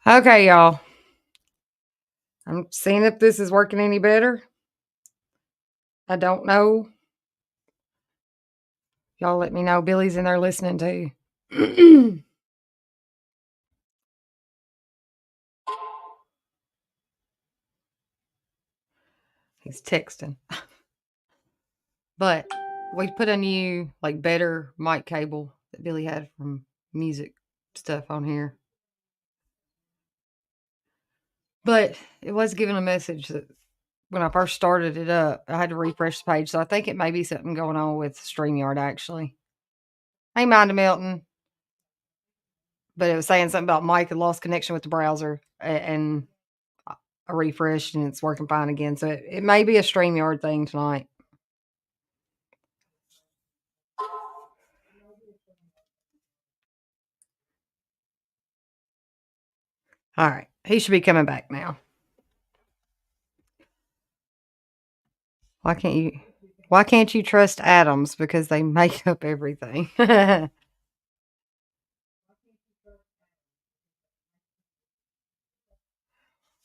Okay, y'all. I'm seeing if this is working any better. I don't know. Y'all let me know. Billy's in there listening too. He's texting. But we put a new, like, better mic cable that Billy had from music stuff on here. But it was giving a message that when I first started it up, I had to refresh the page. So I think it may be something going on with StreamYard, actually. Hey, Mind Milton. But it was saying something about Mike had lost connection with the browser and I refreshed and it's working fine again. So it may be a StreamYard thing tonight. All right. He should be coming back now. Why can't you trust atoms? Because they make up everything. I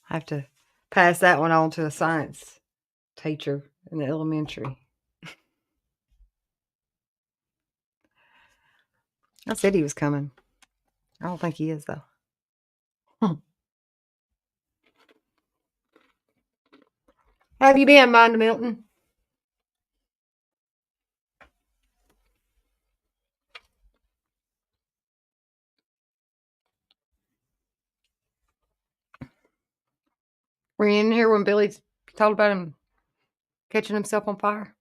have to pass that one on to a science teacher in the elementary. I said he was coming. I don't think he is, though. How have you been, Mind Milton? Were you in here when Billy told about him catching himself on fire?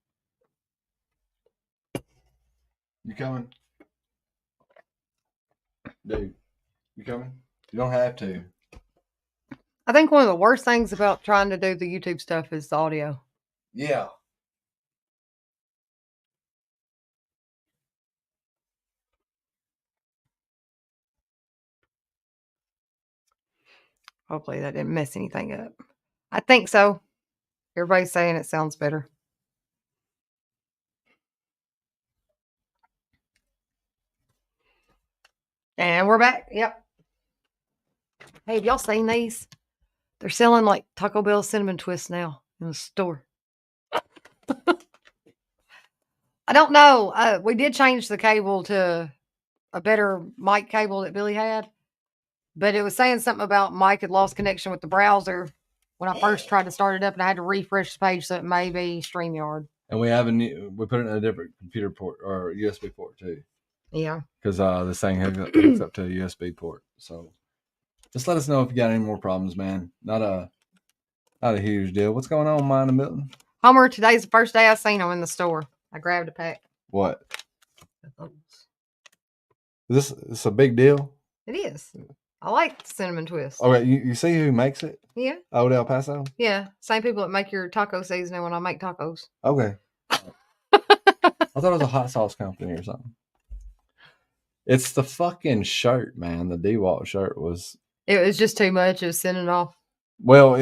You coming? Dude, you coming? You don't have to. I think one of the worst things about trying to do the YouTube stuff is the audio. Yeah. Hopefully that didn't mess anything up. I think so. Everybody's saying it sounds better. And we're back. Yep. Hey, have y'all seen these? They're selling like Taco Bell cinnamon twists now in the store. I don't know. We did change the cable to a better mic cable that Billy had, but it was saying something about Mike had lost connection with the browser when I first tried to start it up, and I had to refresh the page, so it may be StreamYard. And we put it in a different computer port or USB port too. Yeah. Because this thing hooks up to a USB port. So just let us know if you got any more problems, man. Not a huge deal. What's going on, Mind Milton? Homer, today's the first day I seen them in the store. I grabbed a pack. What? Is this a big deal? It is. I like cinnamon twist. Okay, you see who makes it? Yeah. Old El Paso? Yeah. Same people that make your taco seasoning when I make tacos. Okay. I thought it was a hot sauce company or something. It's the fucking shirt, man. The DeWalt shirt was... It was just too much. It was sending off. Well,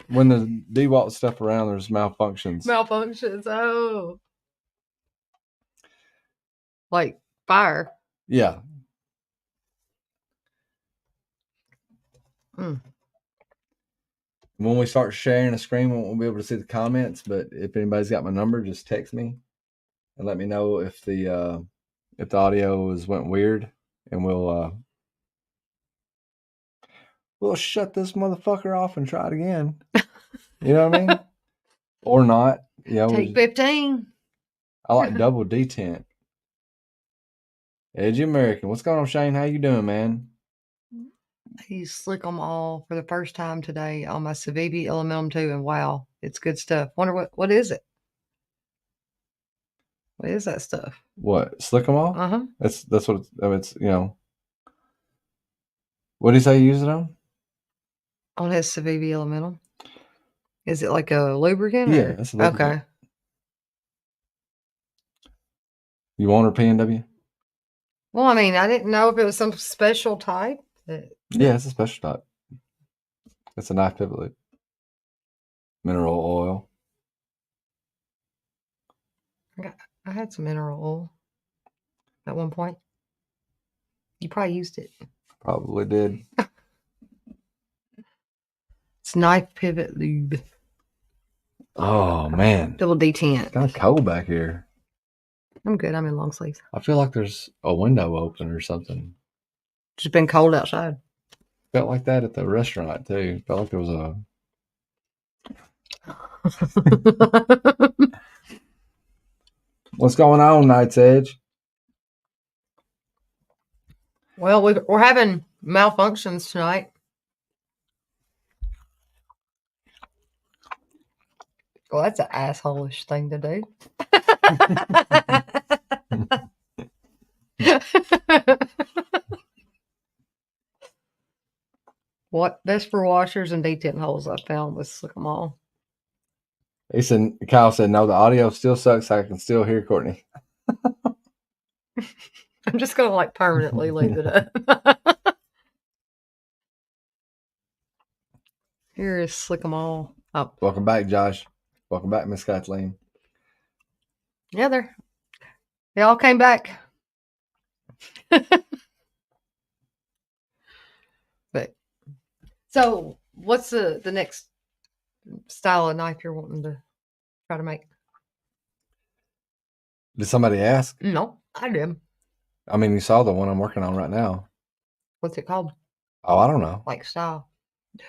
when the DeWalt stuff around, there's malfunctions. Malfunctions. Oh. Like fire. Yeah. Mm. When we start sharing a screen, we won't be able to see the comments. But if anybody's got my number, just text me and let me know if the audio went weird, and we'll shut this motherfucker off and try it again. You know what I mean? Or not. Take 15. I like double detent. Edgy American. What's going on, Shane? How you doing, man? You slick them all for the first time today on my Civivi Elementum 2, and wow, it's good stuff. Wonder what is it? What is that stuff? What? Slick them all? Uh-huh. That's what it's What do you say you use it on? On his Civivi Elementum. Is it like a lubricant? Yeah, it's a lubricant. Okay. You want her PNW? Well, I mean, I didn't know if it was some special type. Yeah, it's a special type. It's a knife pivot loop. Mineral oil. I had some mineral oil at one point. You probably used it. Probably did. It's knife pivot lube. Oh man, Double D10. it's kind of cold back here. I'm good. I'm in long sleeves. I feel like there's a window open or something. Just been cold outside. Felt like that at the restaurant too. Felt like there was a. What's going on, Night's Edge? Well, we're having malfunctions tonight. Well, that's an asshole-ish thing to do. What best for washers and detent holes I found was Slick 'em all. He said, Kyle said, no, the audio still sucks. I can still hear Courtney. I'm just gonna like permanently leave it up. Here is Slick 'em all. Oh, Welcome back, Josh. Welcome back, Miss Kathleen. yeah, they all came back. But so, what's the next style of knife you're wanting to try to make? Did somebody ask? No, I did. I mean, you saw the one I'm working on right now. What's it called? Oh, I don't know. Like style.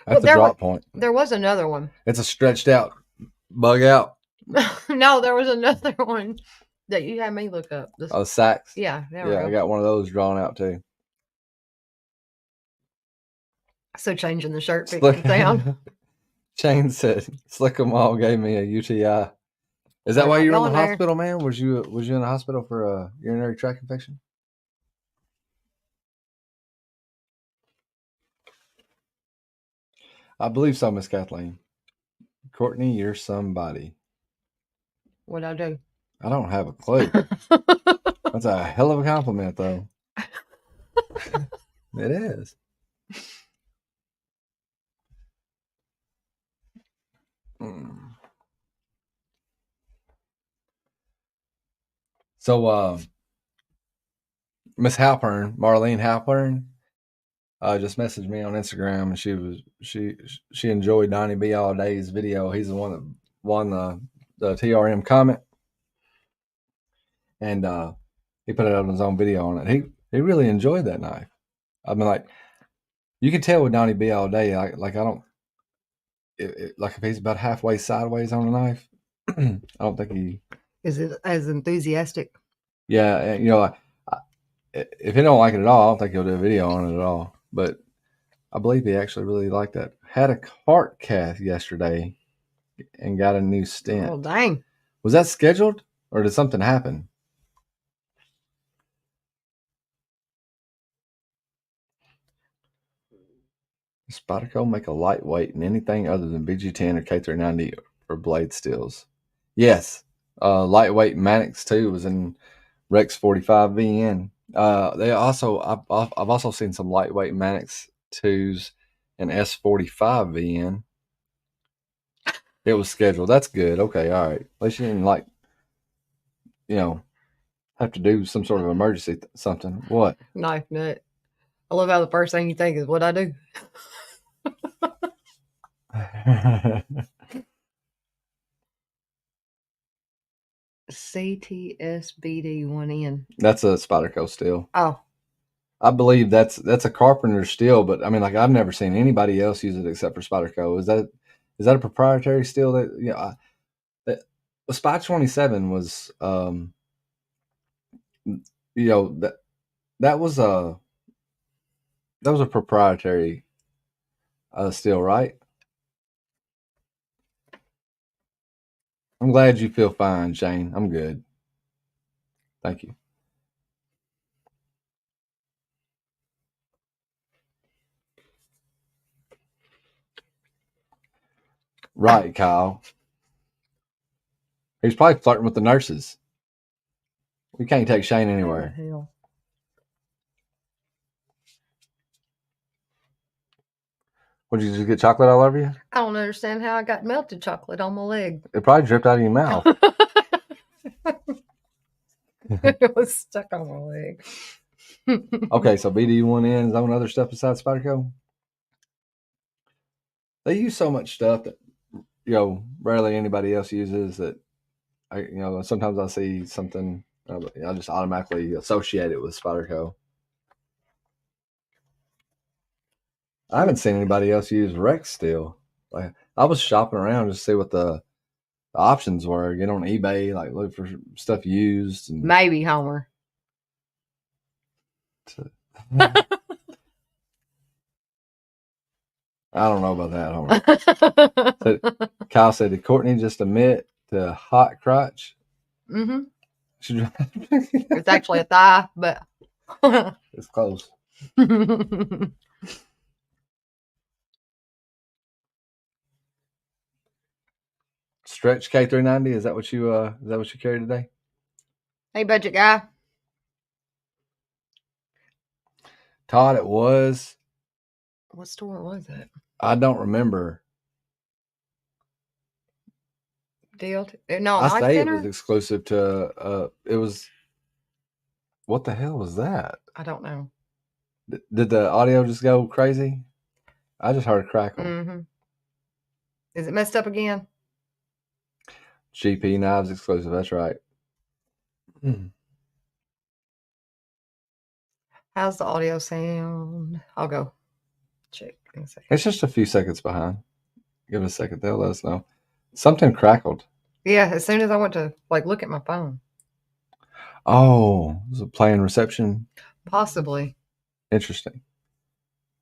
That's the drop point. There was another one. It's a stretched out, bug out. No, there was another one that you had me look up. Oh, Saks. Yeah, I got one of those drawn out too. So changing the shirt picking sound. Shane said, "Slick 'em all gave me a UTI." Is that why you were in the hospital, man? Was you in the hospital for a urinary tract infection? I believe so, Miss Kathleen. Courtney, you're somebody. What'd I do? I don't have a clue. That's a hell of a compliment, though. It is. So, Miss Halpern, Marlene Halpern, just messaged me on Instagram, and she enjoyed Donnie B All Day's video. He's the one that won the TRM comment, and he put it out on his own video on it. He really enjoyed that knife. I mean, like, you can tell with Donnie B All Day, like I don't, like if he's about halfway sideways on a knife, I don't think he is it as enthusiastic. Yeah, you know, if he don't like it at all, I don't think he'll do a video on it at all. But I believe he actually really liked that. Had a heart cath yesterday and got a new stent. Oh, dang. Was that scheduled or did something happen? Spyderco make a lightweight and anything other than BG10 or K390 or blade steels. Yes. Lightweight Mannix 2 was in Rex 45 VN. They also I've also seen some lightweight Mannix 2s and S45 VN. It was scheduled. That's good. Okay, all right. At least you didn't have to do some sort of emergency something. What? Knife nut. I love how the first thing you think is what I do. CTSBD1N. That's a Spyderco steel. Oh. I believe that's a Carpenter steel, but I mean, like, I've never seen anybody else use it except for Spyderco. Is that a proprietary steel that Spy 27 was that was a proprietary steel, right? I'm glad you feel fine, Shane. I'm good. Thank you. Right, Kyle. He's probably flirting with the nurses. We can't take Shane anywhere. Hell. What, did you just get chocolate all over you? I don't understand how I got melted chocolate on my leg. It probably dripped out of your mouth. It was stuck on my leg. Okay, so BD1N is on other stuff besides Spyderco? They use so much stuff that, rarely anybody else uses that, sometimes I see something, I just automatically associate it with Spyderco. I haven't seen anybody else use Rex still. Like, I was shopping around just to see what the options were. Get on eBay, like look for stuff used. And Maybe Homer. I don't know about that, Homer. Kyle said, did Courtney just admit to hot crotch? Mm-hmm. It's actually a thigh, but it's close. Stretch K390. Is that what you carry today? Hey, budget guy. Todd, it was. What store was it? I don't remember. Deal? No, I Knife say Center? it was exclusive to. It was. What the hell was that? I don't know. Did the audio just go crazy? I just heard a crackle. Mm-hmm. Is it messed up again? GP Knives exclusive. That's right. How's the audio sound? I'll go check in a second. It's just a few seconds behind. Give it a second. They'll let us know. Something crackled. Yeah, as soon as I went to look at my phone. Oh, was it playing reception? Possibly. Interesting.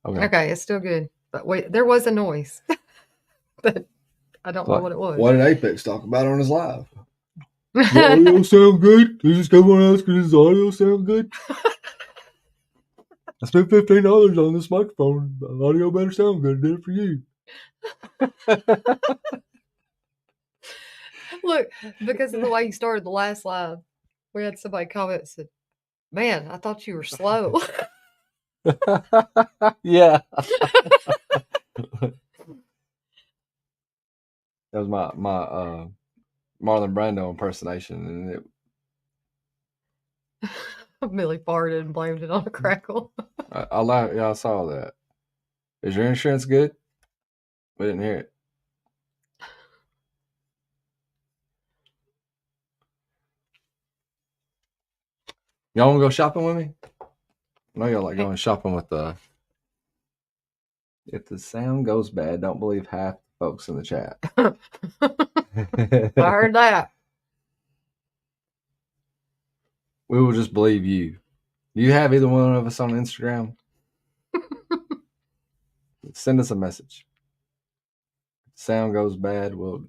Okay, it's still good. But wait, there was a noise. But I don't know what it was. What did Apex talk about on his live? Does the audio sound good? They just come on asking, does the audio sound good? I spent $15 on this microphone. The audio better sound good. I did it for you. Look, because of the way you started the last live, we had somebody comment and said, man, I thought you were slow. Yeah. That was my Marlon Brando impersonation, and Millie farted and blamed it on a crackle. I saw that. Is your insurance good? We didn't hear it. Y'all want to go shopping with me? I know y'all like going shopping with the. If the sound goes bad, don't believe half the folks in the chat. I heard that. We will just believe you. Do you have either one of us on Instagram? Send us a message. If the sound goes bad, we'll.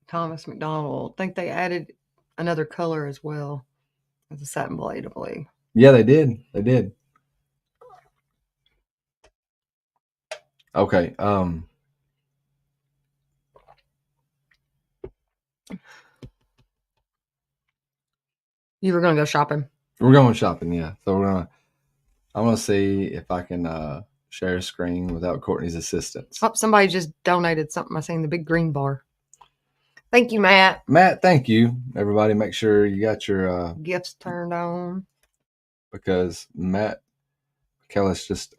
Thomas McDonald. I think they added another color as well as a satin blade, I believe. Yeah, they did. They did. Okay. You were gonna go shopping. We're going shopping, yeah. So I'm gonna see if I can share a screen without Courtney's assistance. Oh, somebody just donated something. I seen the big green bar. Thank you, Matt. Matt, thank you. Everybody, make sure you got your gifts turned on. Because Matt Kellis just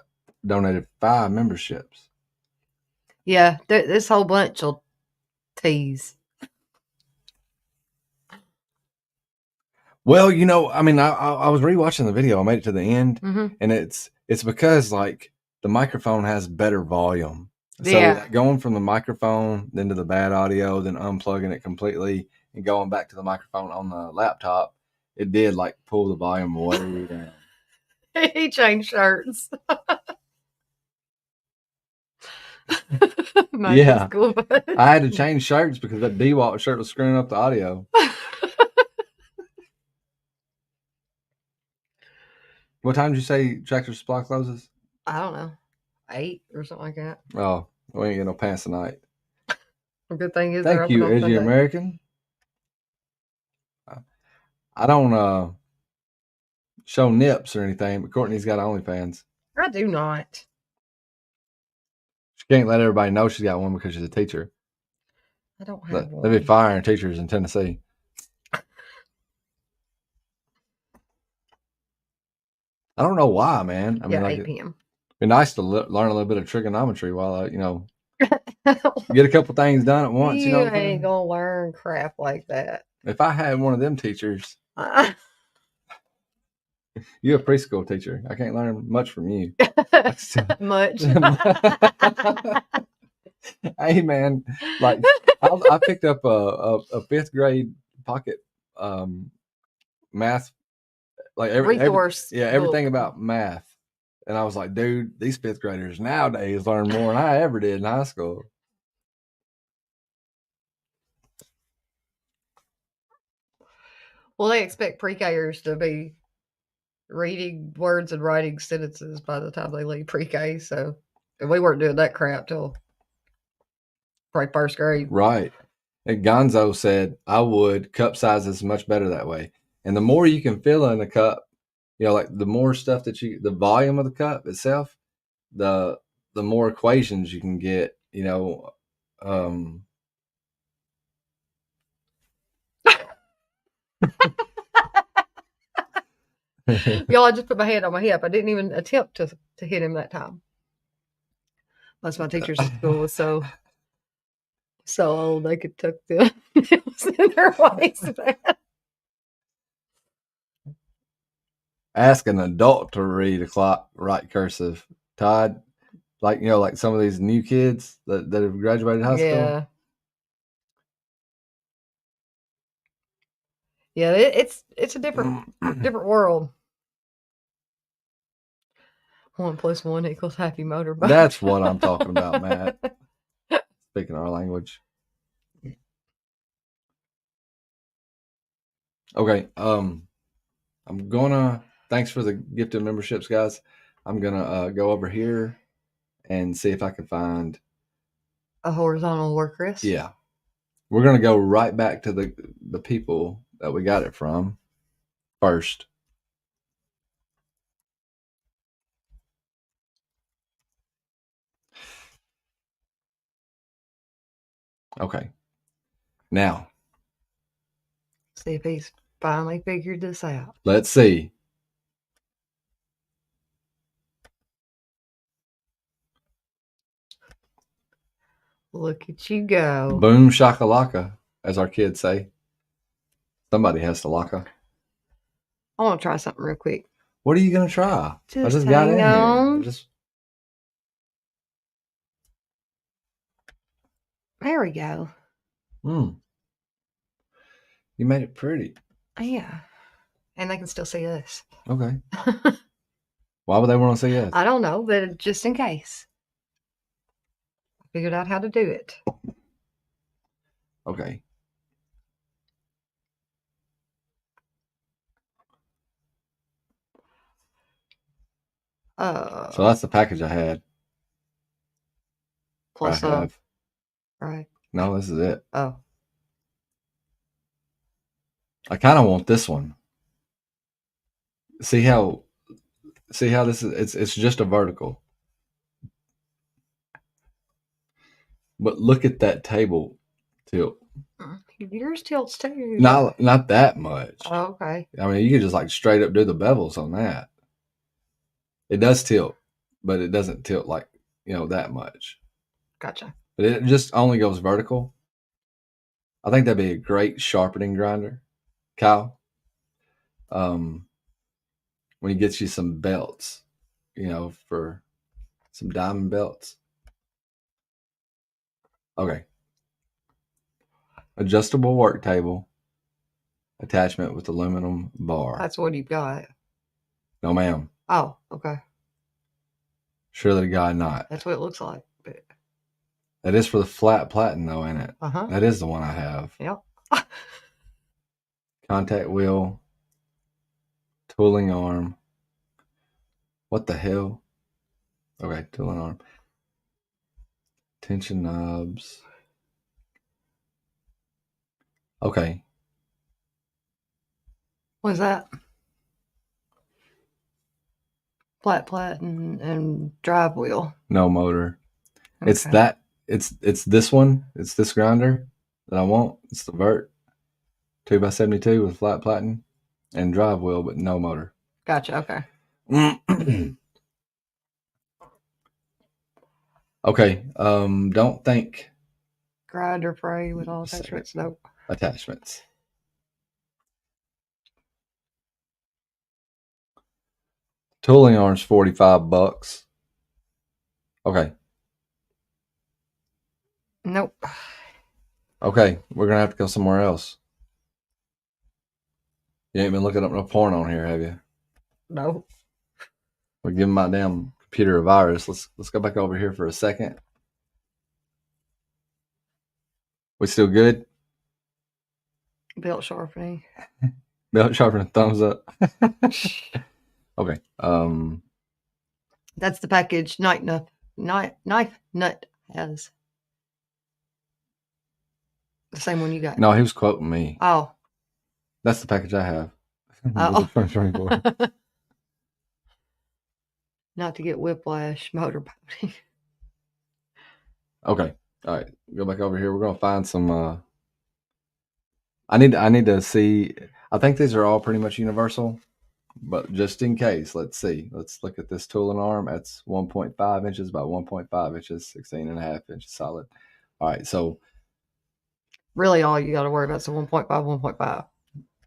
donated 5 memberships. Yeah, this whole bunch will tease. Well, I mean, I was rewatching the video. I made it to the end, and it's because the microphone has better volume. So going from the microphone then to the bad audio, then unplugging it completely and going back to the microphone on the laptop, it did pull the volume way down. He changed shirts. Yeah, I had to change shirts because that DeWalt shirt was screwing up the audio. What time did you say Tractor Supply closes? I don't know, 8 or something like that. Oh, we ain't getting no pants tonight. The good thing is, thank you, Is You American? I don't show nips or anything, but Courtney's got OnlyFans. I do not. She can't let everybody know she's got one because she's a teacher. I don't have one. They'll be firing teachers in Tennessee. I don't know why, man. I mean, Yeah, like 8 it'd p.m. be nice to learn a little bit of trigonometry while I, get a couple things done at once. You know You what I'm ain't saying? gonna learn crap like that. If I had one of them teachers, you're a preschool teacher. I can't learn much from you. Much. Hey, man, like I picked up a fifth grade pocket math, like Resource everything book. about math, and I was like, dude, these fifth graders nowadays learn more than I ever did in high school. Well, they expect pre-Kers to be reading words and writing sentences by the time they leave pre-K. So we weren't doing that crap till probably first grade. Right. And Gonzo said, I would. Cup size is much better that way. And the more you can fill in a cup, like the more stuff the volume of the cup itself, the more equations you can get, Y'all, I just put my hand on my hip. I didn't even attempt to hit him that time. Most of my teachers at school was so old they could tuck the nails in their waistband. Ask an adult to read a clock, write cursive. Todd, like some of these new kids that have graduated high school. Yeah. Yeah, it's a different world. 1 + 1 = happy motorboat. That's what I'm talking about, Matt. Speaking our language. Okay. Thanks for the gifted memberships, guys. I'm gonna go over here and see if I can find a horizontal work rest. Yeah. We're gonna go right back to the people that we got it from first. Okay. Now, see if he's finally figured this out. Let's see. Look at you go. Boom shakalaka, as our kids say. Somebody has to laka. I want to try something real quick. What are you going to try? Just I just got in here. There we go. You made it pretty. Yeah. And they can still see us. Okay. Why would they want to see us? I don't know, but just in case. I figured out how to do it. Okay. So that's the package I had. Plus right. No, this is it. Oh. I kind of want this one. See how this is, it's just a vertical. But look at that table tilt. Yours tilts too. Not that much. Oh, okay. I mean, you could just like straight up do the bevels on that. It does tilt, but it doesn't tilt like, that much. Gotcha. But it just only goes vertical. I think that'd be a great sharpening grinder, Kyle. When he gets you some belts, for some diamond belts. Okay. Adjustable work table. Attachment with aluminum bar. That's what you've got. No, ma'am. Oh, okay. Surely to God not. That's what it looks like. But... That is for the flat platen, though, ain't it? Uh-huh. That is the one I have. Yep. Contact wheel. Tooling arm. What the hell? Okay, tooling arm. Tension knobs. Okay. What's that? Flat platen and drive wheel. No motor. Okay. It's this one. It's this grinder that I want. It's the Vert 2x72 with flat platen and drive wheel, but no motor. Gotcha. Okay. Okay. Don't think Grinder fray with all attachments. Nope. attachments. Tooling arms $45. Okay. Nope. Okay. We're gonna have to go somewhere else. You ain't been looking up no porn on here, have you? No. We're giving my damn computer a virus. Let's go back over here for a second. We still good? Belt sharpening. Belt sharpening, thumbs up. Okay. That's the package Knife Nut has. The same one you got. No, he was quoting me. Oh. That's the package I have. Oh. 2024. Not to get whiplash motorboating. Okay. All right. Go back over here. We're gonna find some. I need to see. I think these are all pretty much universal, but just in case, let's see. Let's look at this tooling arm. That's 1.5 inches by 1.5 inches, 16.5 inches solid. All right. So really, all you got to worry about is the 1.5, 1.5.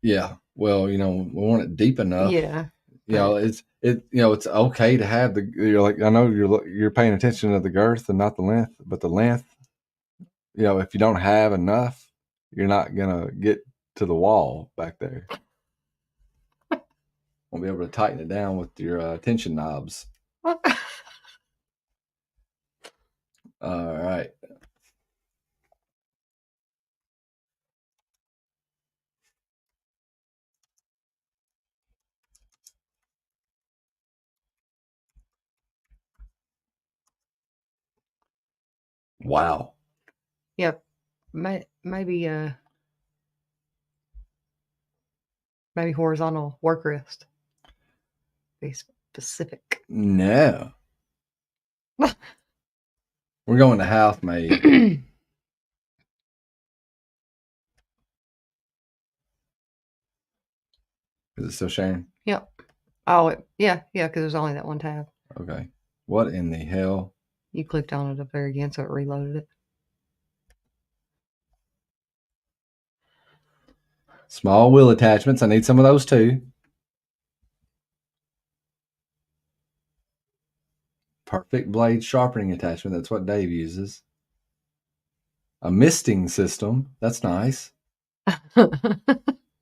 yeah. Well, we want it deep enough. Yeah. It's okay to have you're like, I know you're paying attention to the girth and not the length, but the length, if you don't have enough, you're not gonna get to the wall back there. Won't be able to tighten it down with your tension knobs. All right. Wow. Yep. Maybe horizontal work rest. Be specific. No. We're going to half made. Is it still sharing? Yep. Oh, yeah, because there's only that one tab. Okay. What in the hell? You clicked on it up there again, so it reloaded it. Small wheel attachments. I need some of those too. Perfect blade sharpening attachment. That's what Dave uses. A misting system. That's nice.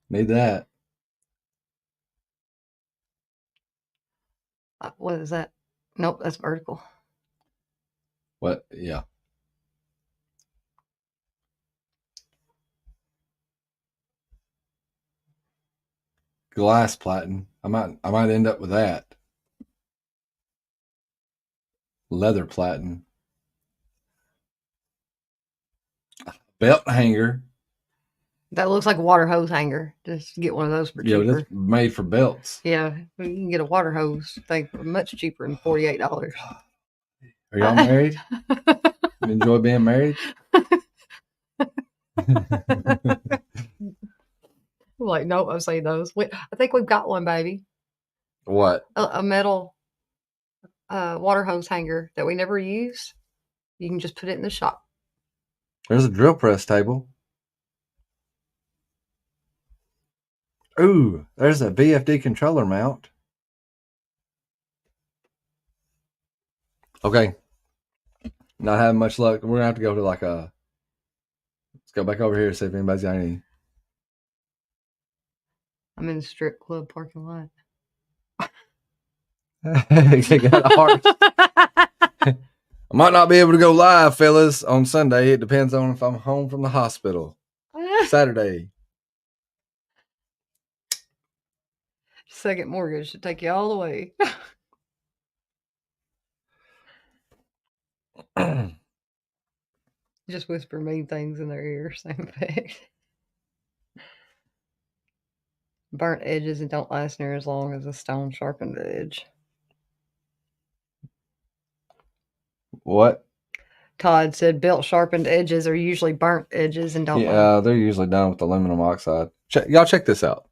Need that. What is that? Nope, that's vertical. What? Yeah. Glass platen. I might end up with that. Leather platen. Belt hanger. That looks like a water hose hanger. Just get one of those for cheaper. Yeah, that's made for belts. Yeah, you can get a water hose thing for much cheaper than $48. Are y'all married? You enjoy being married? I'm like, nope, I've seen those. I think we've got one, baby. What? A metal water hose hanger that we never use. You can just put it in the shop. There's a drill press table. Ooh, there's a VFD controller mount. Okay. Not having much luck. We're going to have to go to let's go back over here and see if anybody's got any. I'm in the strip club parking lot. They got a heart. I might not be able to go live, fellas, on Sunday. It depends on if I'm home from the hospital. Saturday. Second mortgage should take you all the way. Just whisper mean things in their ear, same effect. Burnt edges and don't last near as long as a stone sharpened edge. What? Todd said belt sharpened edges are usually burnt edges and don't last. Yeah, they're usually done with aluminum oxide. Y'all check this out.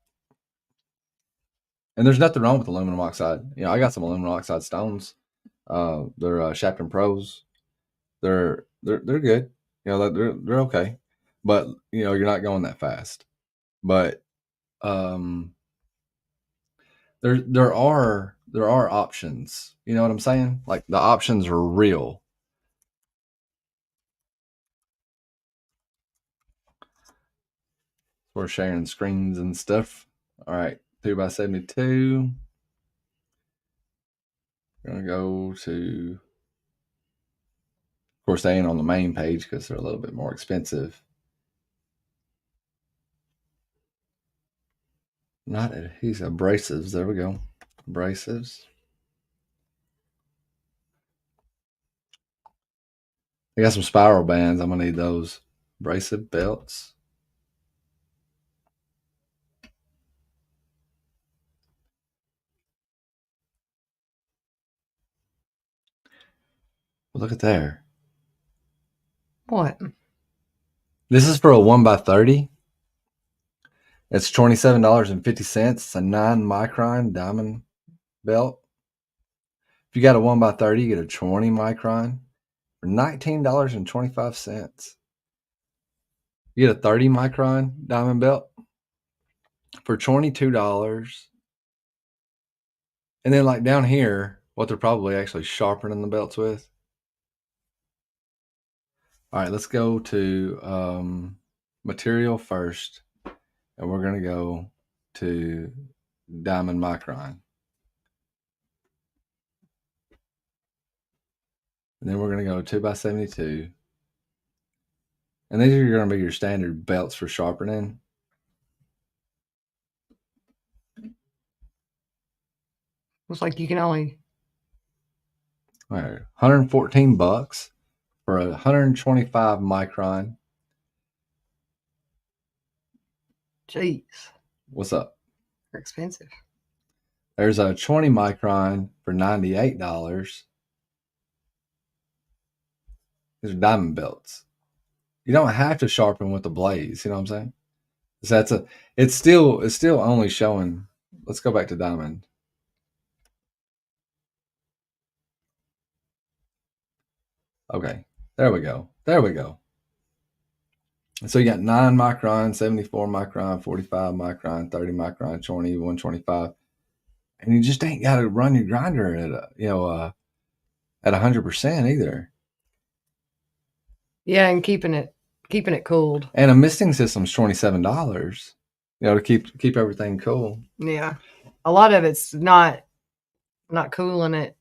And there's nothing wrong with aluminum oxide. You know, I got some aluminum oxide stones. They're Shapton Pros. They're good. You know, they're okay, but you know, you're not going that fast. But um, there are options. You know what I'm saying? Like the options are real. We're sharing screens and stuff. All right, 2x72. We're gonna go to. Of course, they ain't on the main page because they're a little bit more expensive. Not he's abrasives. There we go. Abrasives. I got some spiral bands. I'm gonna need those. Abrasive belts. Look at there. What? This is for a 1x30. It's $27.50. It's a 9-micron diamond belt. If you got a 1x30, you get a 20 micron for $19.25. You get a 30 micron diamond belt for $22. And then, like down here, what they're probably actually sharpening the belts with. All right, let's go to material first, and we're going to go to diamond micron. And then we're going to go 2x72. And these are going to be your standard belts for sharpening. Looks like you can only. All right, $114 for a 125 micron. Jeez. What's up? They're expensive. There's a 20 micron for $98. These are diamond belts. You don't have to sharpen with the blades. You know what I'm saying? So that's it's still only showing. Let's go back to diamond. Okay, there we go. There we go. So you got 9 micron, 74 micron, 45 micron, 30 micron, 20, 125, and you just ain't got to run your grinder at 100% either. Yeah, and keeping it cooled. And a misting system's $27. You know, to keep everything cool. Yeah, a lot of it's not cooling it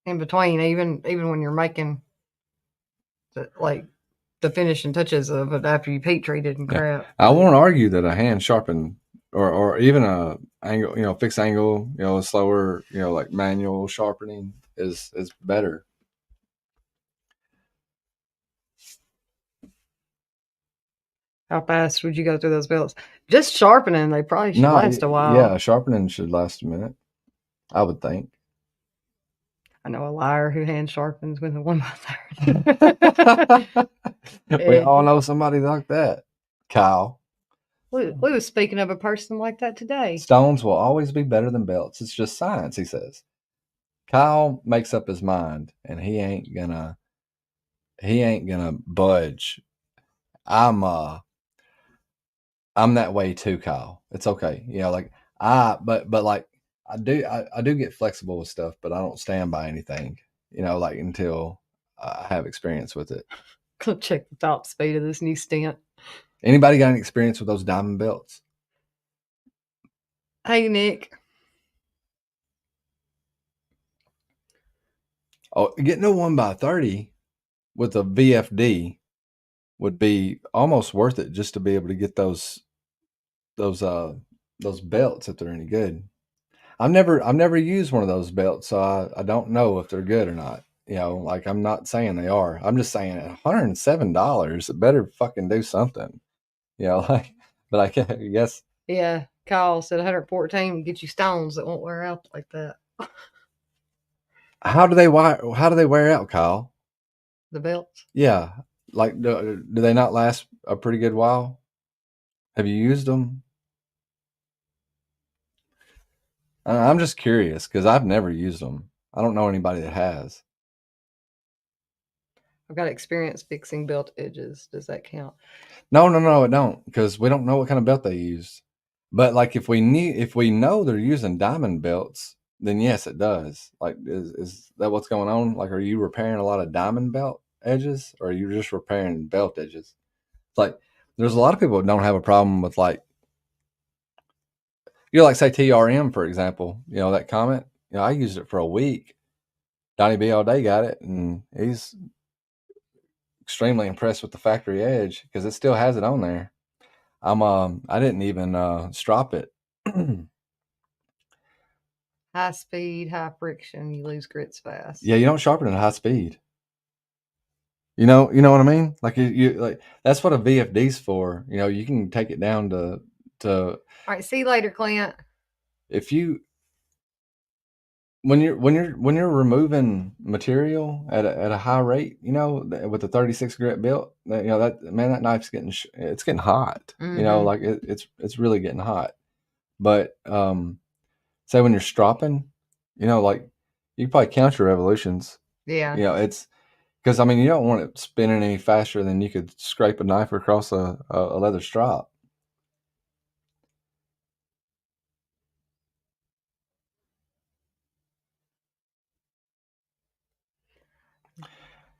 in between. Even when you're making the finishing touches of it after you've heat treated and crap. I won't argue that a hand sharpened or even a angle, you know, fixed angle, you know, slower, you know, like manual sharpening is better. How fast would you go through those belts? Just sharpening, they probably should last a while. Yeah, sharpening should last a minute, I would think. I know a liar who hand sharpens with a 1x30. We all know somebody like that. Kyle. We was speaking of a person like that today. Stones will always be better than belts. It's just science, he says. Kyle makes up his mind, and he ain't gonna budge. I'm that way too, Kyle. It's okay. You know, like but like I do get flexible with stuff, but I don't stand by anything, you know, like until I have experience with it. Go check the top speed of this new stent. Anybody got any experience with those diamond belts? Hey, Nick. Oh, getting a 1x30 with a VFD would be almost worth it just to be able to get those belts if they're any good. I've never used one of those belts, so I don't know if they're good or not. You know, like I'm not saying they are. I'm just saying at $107, it better fucking do something. You know, like, but I guess. Yeah, Kyle said 114 get you stones that won't wear out like that. How do they wear out, Kyle? The belts? Yeah, like do they not last a pretty good while? Have you used them? I'm just curious because I've never used them. I don't know anybody that has. I've got experience fixing belt edges. Does that count? No, it don't, because we don't know what kind of belt they use. But like if we know they're using diamond belts, then yes, it does. Like, is that what's going on? Like, are you repairing a lot of diamond belt edges, or are you just repairing belt edges? It's like there's a lot of people that don't have a problem with, like, like, say TRM, for example. That comment. I used it for a week. Donnie B all day got it, and he's extremely impressed with the factory edge because it still has it on there. I didn't even strop it. High speed, high friction, you lose grits fast. Yeah, you don't sharpen at high speed. You know what I mean? Like you like that's what a VFD's for. You can take it down to All right, see you later, Clint. if you when you're removing material at a high rate, with the 36 grit belt, that knife's it's getting hot. Mhm. Like it's really getting hot. But say when you're stropping, like you can probably count your revolutions. Yeah. It's because you don't want it spinning any faster than you could scrape a knife across a leather strop.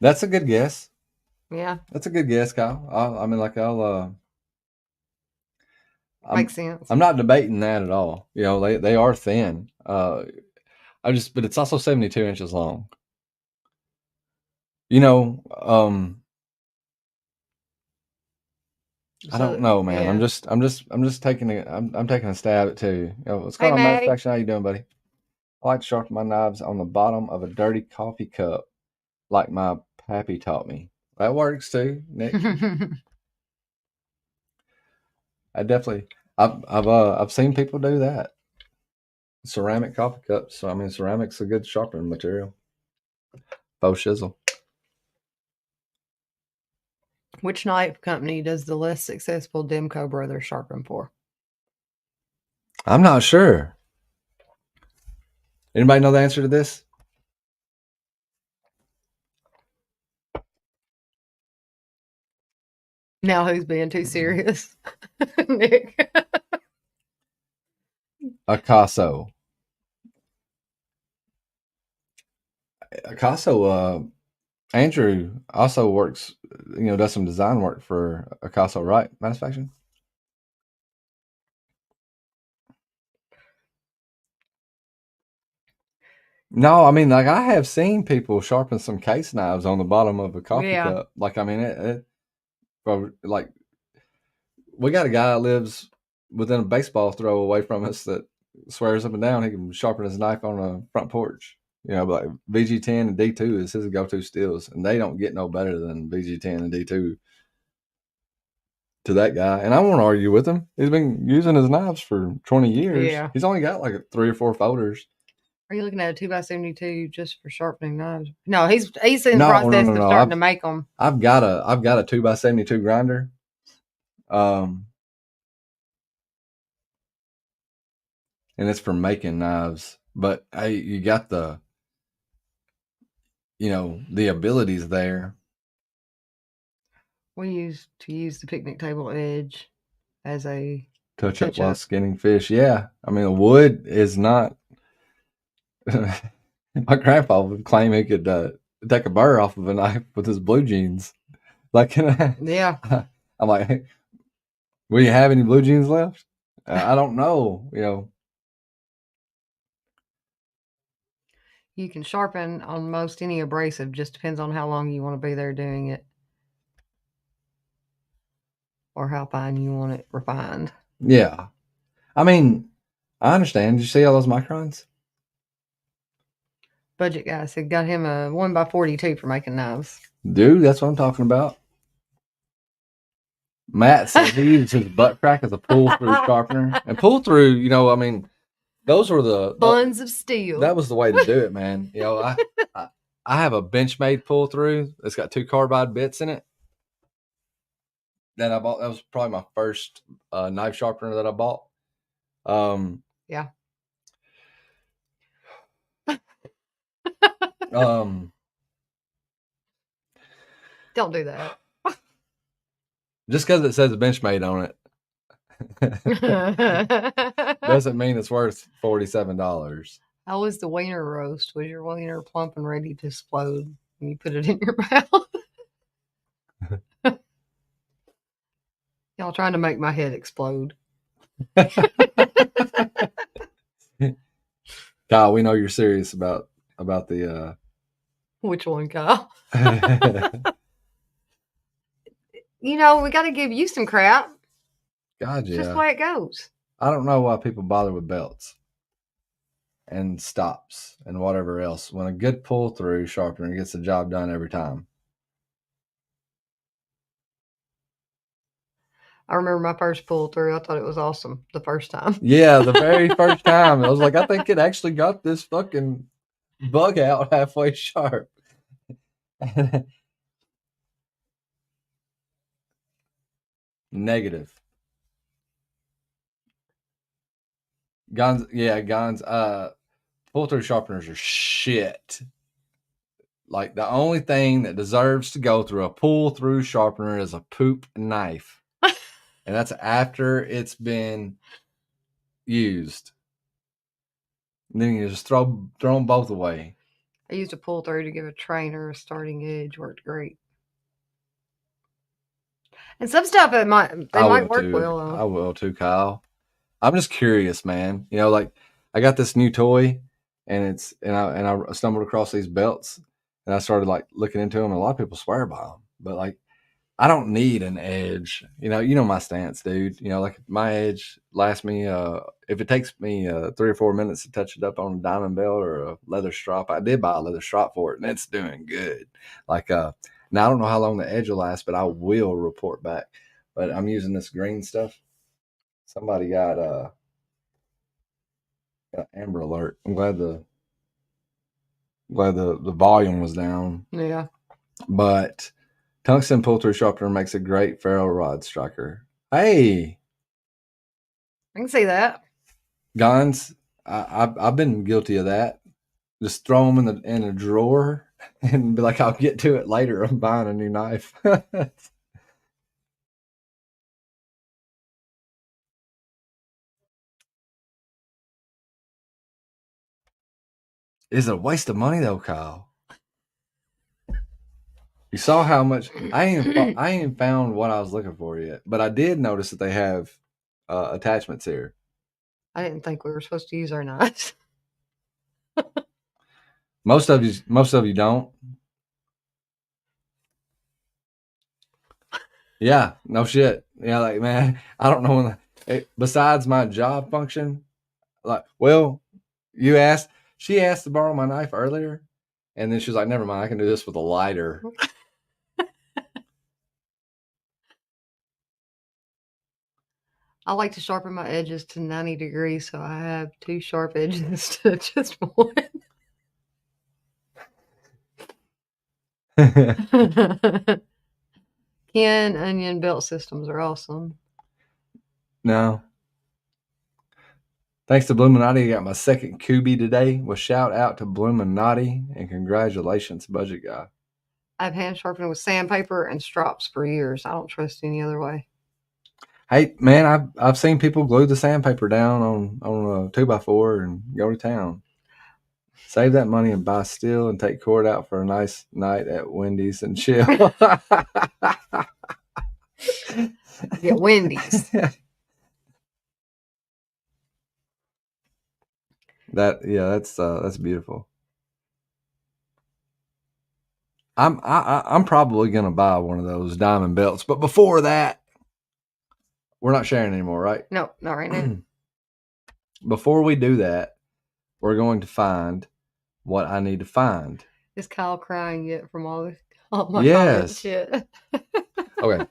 That's a good guess. Yeah. That's a good guess, Kyle. Makes sense. I'm not debating that at all. They are thin. But it's also 72 inches long. I don't know, man. Yeah. I'm just taking I'm taking a stab at too. What's Hey, going on, Maddie. Manufacturing? How you doing, buddy? I like to sharpen my knives on the bottom of a dirty coffee cup, like my pappy taught me. That works too, Nick. I've seen people do that. Ceramic coffee cups. So ceramic's a good sharpening material. Faux shizzle. Which knife company does the less successful Demko brothers sharpen for? I'm not sure. Anybody know the answer to this? Now who's being too serious? Nick. Akaso. Akaso, Andrew also works, does some design work for Akaso, right? Manufacturing? No, like I have seen people sharpen some case knives on the bottom of a coffee cup. Like, like we got a guy that lives within a baseball throw away from us that swears up and down he can sharpen his knife on a front porch. Like VG10 and D2 is his go-to steels, and they don't get no better than VG10 and D2 to that guy. And I won't argue with him. He's been using his knives for 20 years. Yeah. He's only got like 3 or 4 folders. Are you looking at a 2x72 just for sharpening knives? No, he's in the process of starting to make them. I've got a 2x72 grinder. And it's for making knives. But hey, you got the abilities there. We used to use the picnic table edge as a touch up while skinning fish. Yeah, wood is not. My grandpa would claim he could take a burr off of a knife with his blue jeans. Like, yeah. I'm like, will you have any blue jeans left? I don't know. You can sharpen on most any abrasive. Just depends on how long you want to be there doing it, or how fine you want it refined. Yeah, I understand. Did you see all those microns? Budget guy said got him a 1x42 for making knives. Dude, that's what I'm talking about. Matt said he used his butt crack as a pull-through sharpener. And pull-through, those were the buns of steel. That was the way to do it, man. I have a Benchmade pull-through. It's got 2 carbide bits in it that I bought. That was probably my first knife sharpener that I bought. Yeah. Um, Don't do that. just because it says Benchmade on it doesn't mean it's worth $47. How was the wiener roast? Was your wiener plump and ready to explode when you put it in your mouth? Y'all trying to make my head explode. Kyle, we know you're serious about the. Which one, Kyle? You know, we got to give you some crap. God, It's just the yeah. way it goes. I don't know why people bother with belts and stops and whatever else when a good pull through sharpener gets the job done every time. I remember my first pull through. I thought it was awesome the first time. Yeah, the very first time I was like, I think it actually got this fucking bug out halfway sharp. Negative. Guns, yeah, guns. Pull through sharpeners are shit. Like the only thing that deserves to go through a pull through sharpener is a poop knife, and that's after it's been used. And then you just throw them both away. I used a pull through to give a trainer a starting edge. Worked great. And some stuff it might work well. I will too, Kyle. I'm just curious, man. You know, like I got this new toy, and I stumbled across these belts, and I started like looking into them. And a lot of people swear by them, but like I don't need an edge. You know my stance, dude. You know, like my edge lasts me. If it takes me 3 or 4 minutes to touch it up on a diamond belt or a leather strap, I did buy a leather strap for it, and it's doing good. Like now I don't know how long the edge will last, but I will report back. But I'm using this green stuff. Somebody got Amber Alert. I'm glad the volume was down. Yeah. But tungsten pull through sharpener makes a great ferro rod striker. Hey, I can see that. guns. I've been guilty of that. Just throw them in a drawer and be like, I'll get to it later. I'm buying a new knife. Is it a waste of money though, Kyle? You saw how much I ain't found what I was looking for yet, but I did notice that they have attachments here. I didn't think we were supposed to use our knives. Most of you don't. Yeah, no shit. Yeah, like man, I don't know besides my job function. Like, well, she asked to borrow my knife earlier, and then she was like, "Never mind, I can do this with a lighter." I like to sharpen my edges to 90 degrees, so I have 2 sharp edges to just one. Ken Onion belt systems are awesome. No. Thanks to Bluminati, I got my second Kubi today. Well, shout out to Bluminati and congratulations, Budget Guy. I've hand sharpened with sandpaper and strops for years. I don't trust any other way. Hey man, I've seen people glue the sandpaper down on a 2x4 and go to town. Save that money and buy steel and take cord out for a nice night at Wendy's and chill. Get Wendy's. That's beautiful. I'm probably gonna buy one of those diamond belts, but before that, we're not sharing anymore, right? No, not right now. Before we do that, we're going to find what I need to find. Is Kyle crying yet from all my Yes. shit? Okay.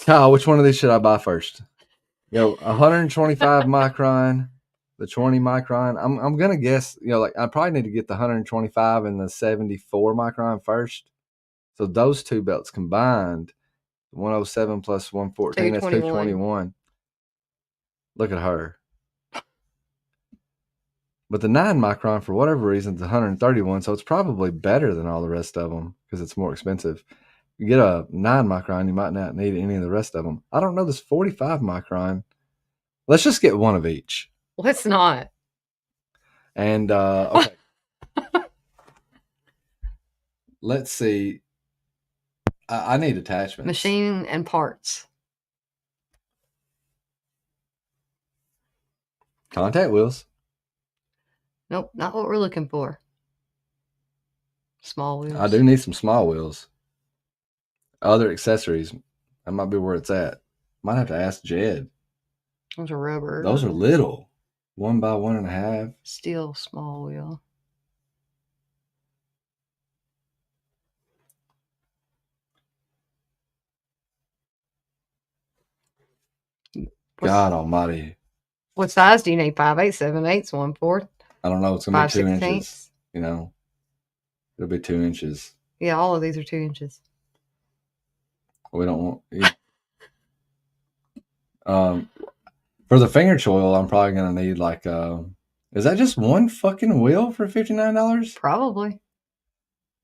Kyle, which one of these should I buy first? 125 micron, the 20 micron. I'm gonna guess, like I probably need to get the 125 and the 74 micron first. So those two belts combined, 107 plus 114, that's 221. Look at her. But the 9 micron, for whatever reason, is 131, so it's probably better than all the rest of them because it's more expensive. You get a 9 micron, you might not need any of the rest of them. I don't know this 45 micron. Let's just get one of each. Let's not. And okay. Let's see. I need attachments. Machine and parts. Contact wheels. Nope, not what we're looking for. Small wheels. I do need some small wheels. Other accessories. That might be where it's at. Might have to ask Jed. Those are rubber. Those are little. 1 by 1.5. Steel small wheel. God almighty. What size do you need? 5/8, 7/8, 1/4? I don't know. It's going to be 2 5/16? inches. You know, it'll be 2 inches. Yeah, all of these are 2 inches. We don't want. For the finger choil, I'm probably going to need like. Is that just one fucking wheel for $59? Probably.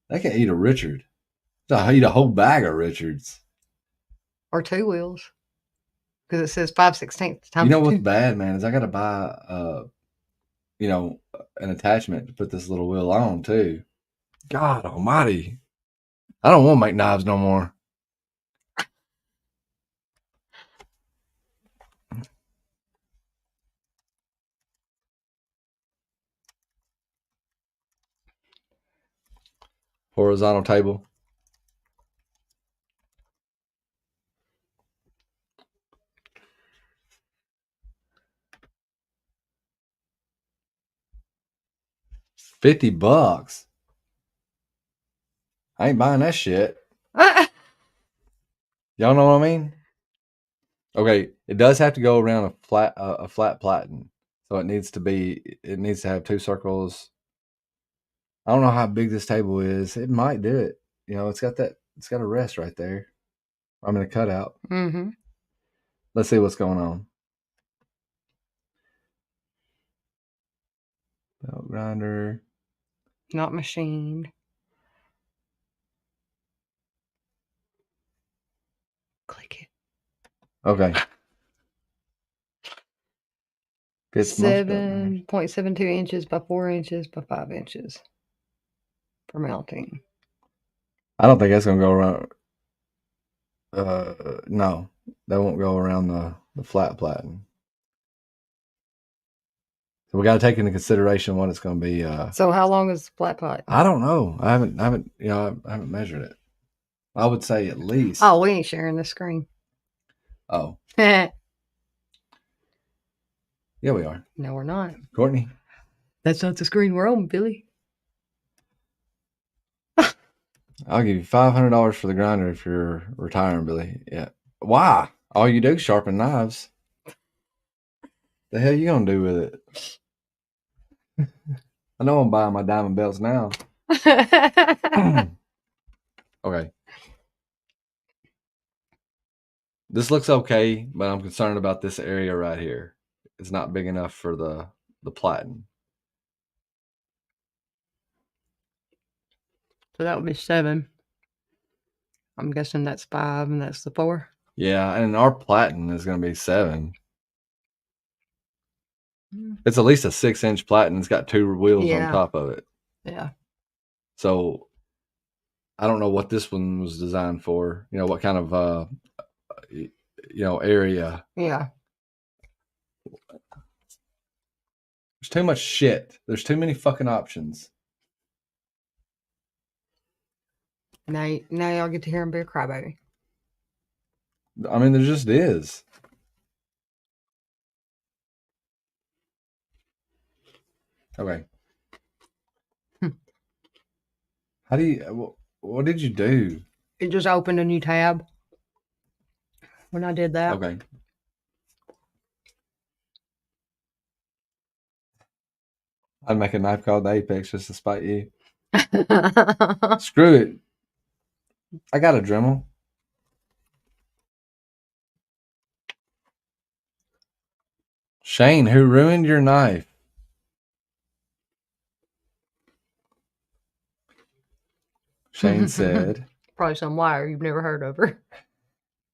They can eat a Richard. They eat a whole bag of Richards. Or 2 wheels. Because it says 5/16 times You know what's 2. bad, man, is I got to buy, an attachment to put this little wheel on too. God almighty. I don't want to make knives no more. Horizontal table. $50. I ain't buying that shit. Y'all know what I mean? Okay, it does have to go around a flat platen, so it needs to have 2 circles. I don't know how big this table is. It might do it. You know, it's got a rest right there. I'm in a cutout. Mm-hmm. Let's see what's going on. Belt grinder. Not machined. Click it. Okay. Fits much better. 7.72 inches by 4 inches by 5 inches for mounting. I don't think that's gonna go around. No, that won't go around the flat platen. So we got to take into consideration what it's going to be. So how long is the flat pipe? I don't know. I haven't measured it. I would say at least. Oh, we ain't sharing the screen. Oh, No, yeah, we are. we're not. Courtney, That's not the screen we're on, Billy. I'll give you $500 for the grinder if you're retiring, Billy. Yeah. Why? All you do is sharpen knives. The hell you gonna do with it? I know I'm buying my diamond belts now. Okay. This looks okay, but I'm concerned about this area right here. It's not big enough for the platen. So that would be 7. I'm guessing that's 5 and that's the 4. Yeah, and our platen is going to be 7. It's at least a 6-inch platen. It's got 2 wheels on top of it. Yeah. So I don't know what this one was designed for. You know, what kind of area. Yeah. There's too much shit. There's too many fucking options. Now y'all get to hear him be a crybaby. I mean, there just is. Okay. How do you? What did you do? It just opened a new tab when I did that. Okay. I'd make a knife called the Apex just to spite you. Screw it. I got a Dremel. Shane, who ruined your knife? Shane said, Probably some wire you've never heard of her.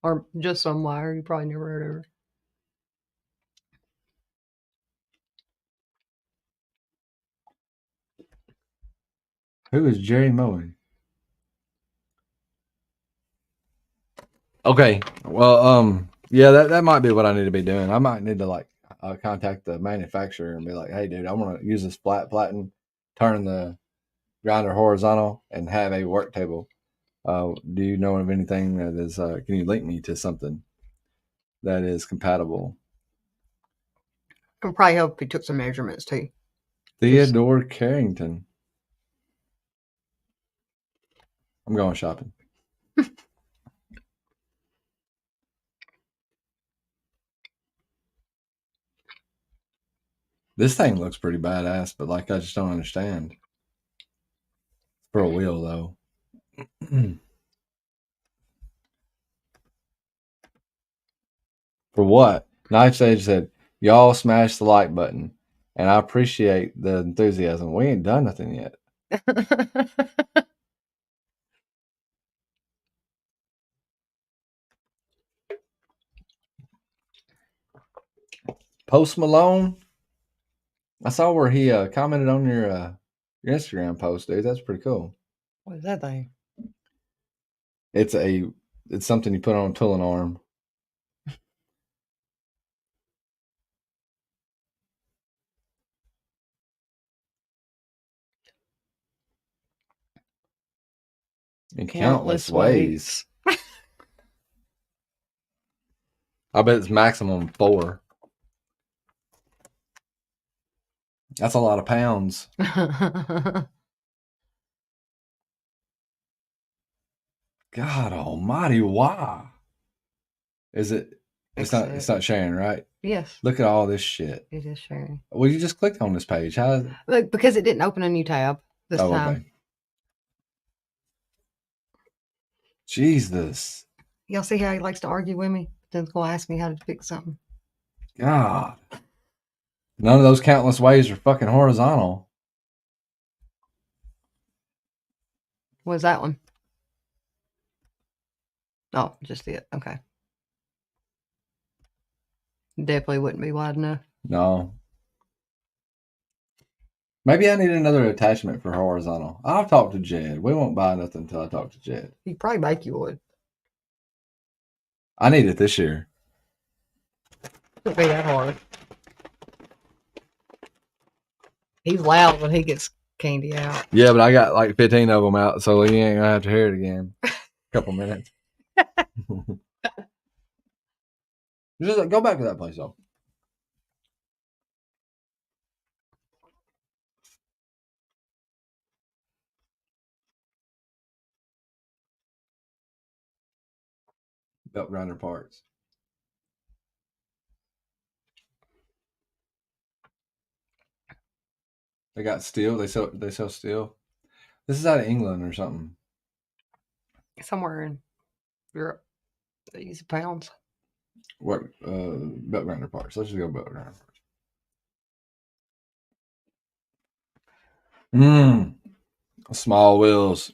Or just some wire you probably never heard of her. who is Jerry Moen? Okay. Well, yeah, that might be what I need to be doing. I might need to like contact the manufacturer and be like, hey, dude, I want to use this flat platen, turn the grinder horizontal, and have a work table. Do you know of anything that is? Can you link me to something that is compatible? It would probably help if he took some measurements too. Theodore Carrington. I'm going shopping. This thing looks pretty badass, but like I just don't understand. For a wheel though. For what? Knife Sage said, y'all smash the like button. And I appreciate the enthusiasm. We ain't done nothing yet. Post Malone. I saw where he commented on your Instagram post, dude. That's pretty cool. What is that thing? It's something you put on a tooling arm. In countless ways. I bet it's maximum 4. That's a lot of pounds. God almighty, why? Is it? It's not sharing, right? Yes. Look at all this shit. It is sharing. Well, you just clicked on this page. How? Look, because it didn't open a new tab this time. Okay. Jesus. Y'all see how he likes to argue with me? Then go ask me how to fix something. God. None of those countless ways are fucking horizontal. What's that one? Oh, just it. Okay. Definitely wouldn't be wide enough. No. Maybe I need another attachment for horizontal. I'll talk to Jed. We won't buy nothing until I talk to Jed. He'd probably make you would. I need it this year. It'd be that hard. He's loud when he gets candy out. Yeah, but I got like 15 of them out, so you ain't gonna have to hear it again. A couple minutes. Just go back to that place though. Belt grinder parts. They got steel. They sell steel. This is out of England or something. Somewhere in Europe. They use pounds. What belt grinder parts? Let's just go belt grinder parts. Small wheels.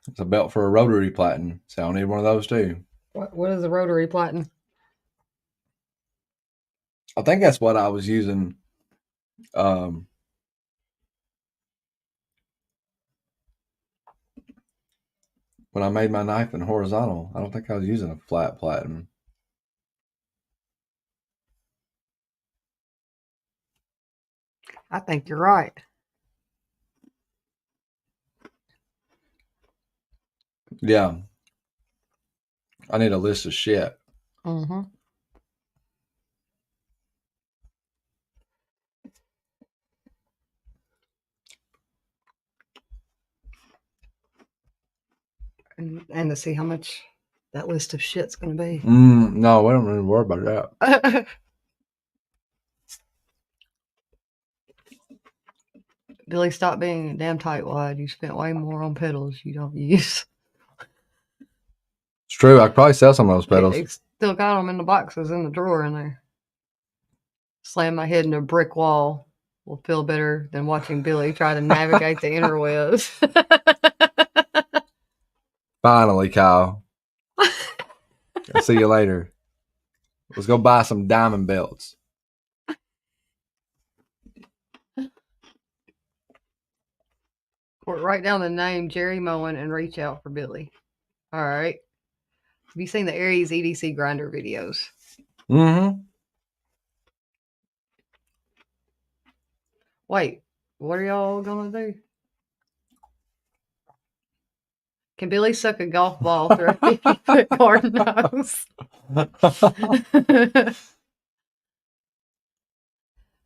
It's a belt for a rotary platen. So I'll need one of those too. What is a rotary platen? I think that's what I was using. When I made my knife in horizontal, I don't think I was using a flat platen. I think you're right. Yeah. I need a list of shit. Mm-hmm. And to see how much that list of shit's going to be. No, we don't really worry about that. Billy, stop being a damn tightwad. You spent way more on pedals you don't use. It's true. I could probably sell some of those pedals. They still got them in the boxes in the drawer in there. Slammed my head into a brick wall will feel better than watching Billy try to navigate the interwebs. Finally, Kyle. I'll see you later. Let's go buy some diamond belts. Or write down the name Jerry Moen and reach out for Billy. All right. Have you seen the Aries EDC grinder videos? Mm-hmm. Wait, what are y'all gonna do? Can Billy suck a golf ball through a 50-foot garden hose?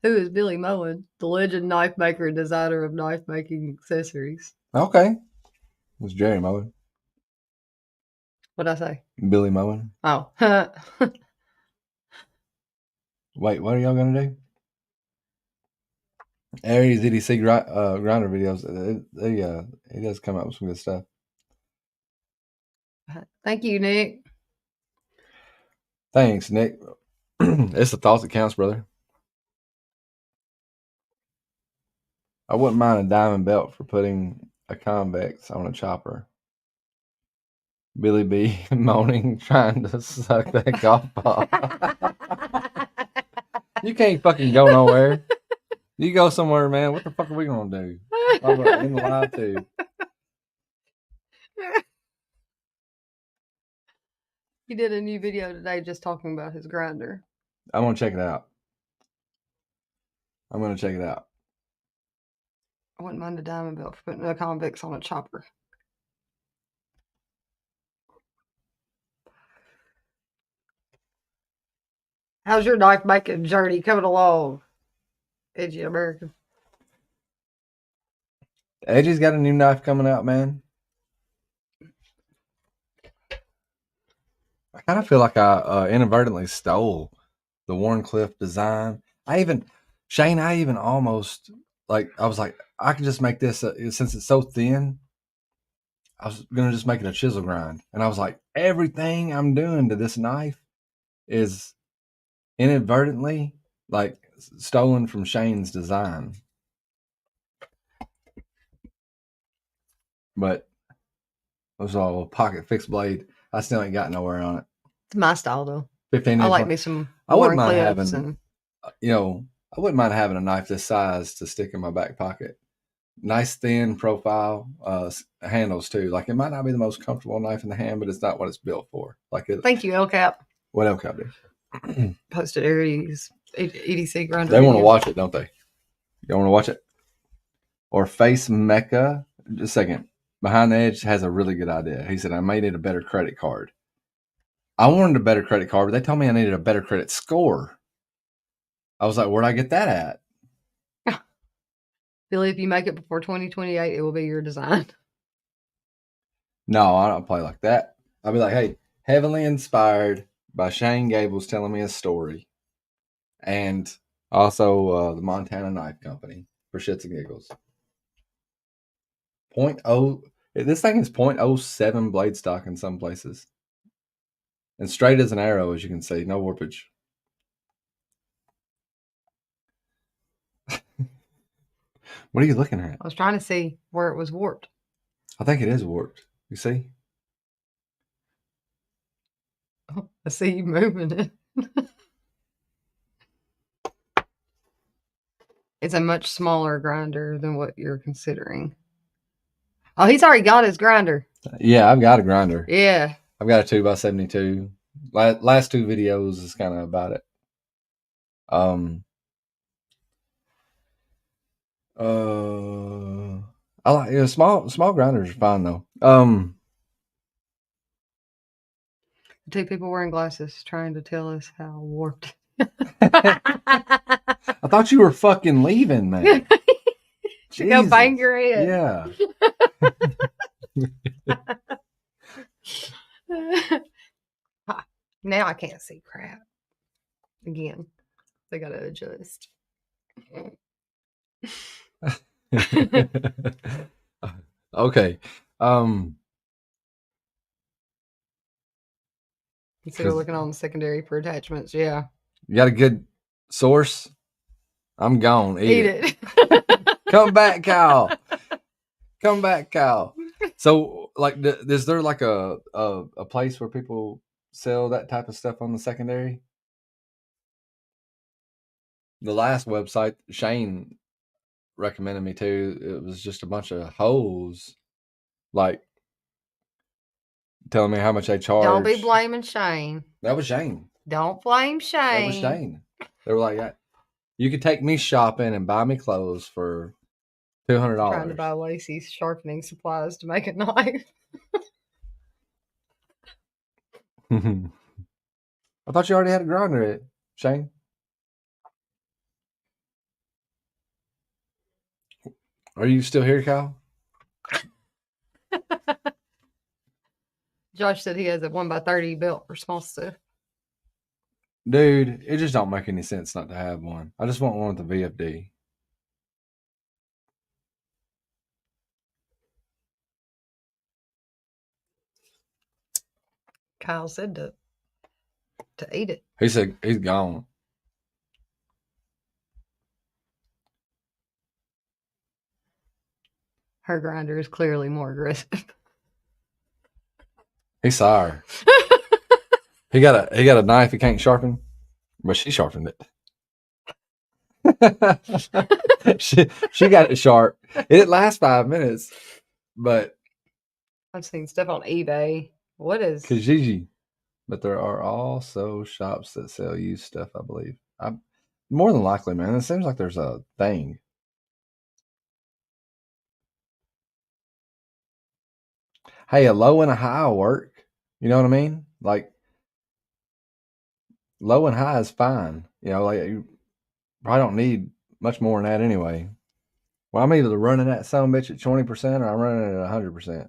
Who is Billy Moen, the legend knife maker and designer of knife making accessories? Okay. It's Jerry Moen. What'd I say? Billy Moen. Oh. Wait, what are y'all gonna do? Aries EDC grinder videos. He does come up with some good stuff. Thank you, Nick. Thanks, Nick. It's the thoughts that counts, brother. I wouldn't mind a diamond belt for putting a convex on a chopper. Billy B moaning, trying to suck that golf ball. You can't fucking go nowhere. You go somewhere, man. What the fuck are we gonna do? In the live too. He did a new video today just talking about his grinder. I'm gonna check it out. I'm gonna check it out. I wouldn't mind a diamond belt for putting a convex on a chopper. How's your knife making journey coming along, Edgy American? Edgy's got a new knife coming out, man. I kind of feel like I inadvertently stole the Warncliffe design. I even almost I was like, I can just make this since it's so thin. I was gonna just make it a chisel grind, and I was like, everything I'm doing to this knife is inadvertently stolen from Shane's design. But it was all pocket fixed blade. I still ain't got nowhere on it. It's my style though. 15 I inch like one. me some I wouldn't mind Warncliffes having, I wouldn't mind having a knife this size to stick in my back pocket. Nice thin profile handles too. Like, it might not be the most comfortable knife in the hand, but it's not what it's built for. Thank you, LCAP. What LCAP do? Posted Aries EDC grinder. They want to watch it, don't they? You want to watch it? Or Face Mecca. Just a second. Behind the Edge has a really good idea. He said, I may need a better credit card. I wanted a better credit card, but they told me I needed a better credit score. I was like, where'd I get that at? Billy, if you make it before 2028, it will be your design. No, I don't play like that. I'll be like, hey, heavily inspired by Shane Gables telling me a story. And also the Montana Knife Company for shits and giggles. This thing is 0.07 blade stock in some places. And straight as an arrow, as you can see, no warpage. What are you looking at? I was trying to see where it was warped. I think it is warped. You see? Oh, I see you moving it. It's a much smaller grinder than what you're considering. Oh, he's already got his grinder. Yeah, I've got a grinder. Yeah. I've got a 2x72. Last two videos is kind of about it. I like small grinders are fine though. Two people wearing glasses trying to tell us how warped. I thought you were fucking leaving, man. Go bang your head. Yeah. Now I can't see crap. Again, they gotta adjust. Okay. Consider looking on the secondary for attachments. Yeah. You got a good source? I'm gone. Eat it. it. Come back, Kyle. Come back, Kyle. So, like, is there like a place where people sell that type of stuff on the secondary? The last website Shane recommended me to, it was just a bunch of hoes, like telling me how much they charge. Don't be blaming Shane. That was Shane. Don't blame Shane. That was Shane. They were like, you could take me shopping and buy me clothes for $200. Trying to buy Lacey's sharpening supplies to make a knife. I thought you already had a grinder at Shane. Are you still here, Kyle? Josh said he has a 1x30 belt for small stuff. Dude, it just don't make any sense not to have one. I just want one with the VFD. Kyle said to eat it. He said he's gone. Her grinder is clearly more aggressive. He's sorry. He got a knife he can't sharpen, but she sharpened it. she got it sharp. It didn't last 5 minutes, but I've seen stuff on eBay. What is Kijiji? But there are also shops that sell used stuff, I believe. More than likely, man. It seems like there's a thing. Hey, a low and a high will work. You know what I mean? Like, low and high is fine. You know, like, you probably don't need much more than that anyway. Well, I'm either running that son bitch at 20% or I'm running it at 100%.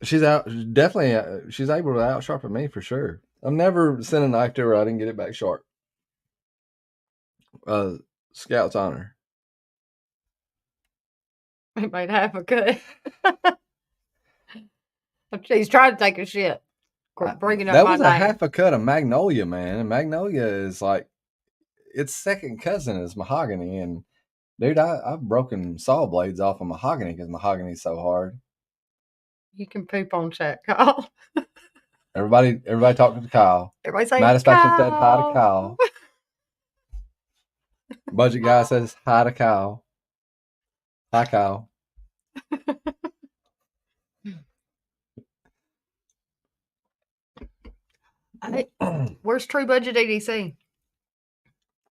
She's definitely, she's able to out sharpen me for sure. I've never sent a knife to her, I didn't get it back sharp. Scout's honor. It made half a cut. He's trying to take a shit. Bringing up that my was a name. half a cut of Magnolia, man. And Magnolia is like, its second cousin is mahogany. And dude, I've broken saw blades off of mahogany because mahogany is so hard. You can poop on chat, Kyle. Everybody talking to Kyle. Everybody say Satisfaction said hi to Kyle. Budget guy says hi to Kyle. Hi, Kyle. Hey, where's True Budget EDC?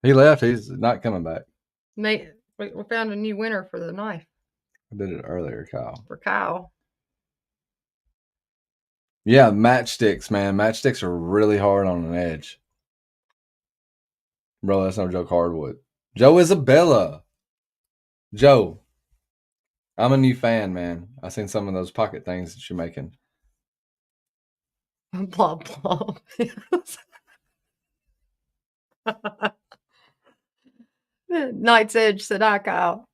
He left. He's not coming back. We found a new winner for the knife. I did it earlier, Kyle. For Kyle. Yeah, matchsticks, man. Matchsticks are really hard on an edge. Bro, that's no joke. Hardwood. Joe Isabella. Joe. I'm a new fan, man. I seen some of those pocket things that you're making. Blah, blah. Night's Edge said, hi, Kyle.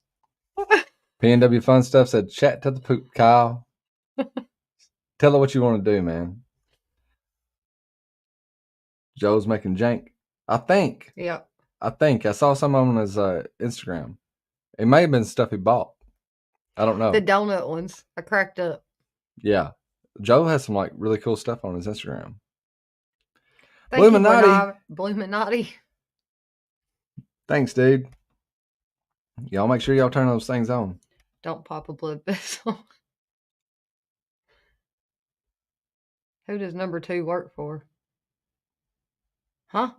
PNW Fun Stuff said, chat to the poop, Kyle. Tell her what you want to do, man. Joe's making jank. I think. Yeah. I saw some on his Instagram. It may have been stuff he bought. I don't know. The donut ones. I cracked up. Yeah. Joe has some like really cool stuff on his Instagram. Bluminati. Thanks, dude. Y'all make sure y'all turn those things on. Don't pop a blood vessel. Who does number 2 work for? Huh?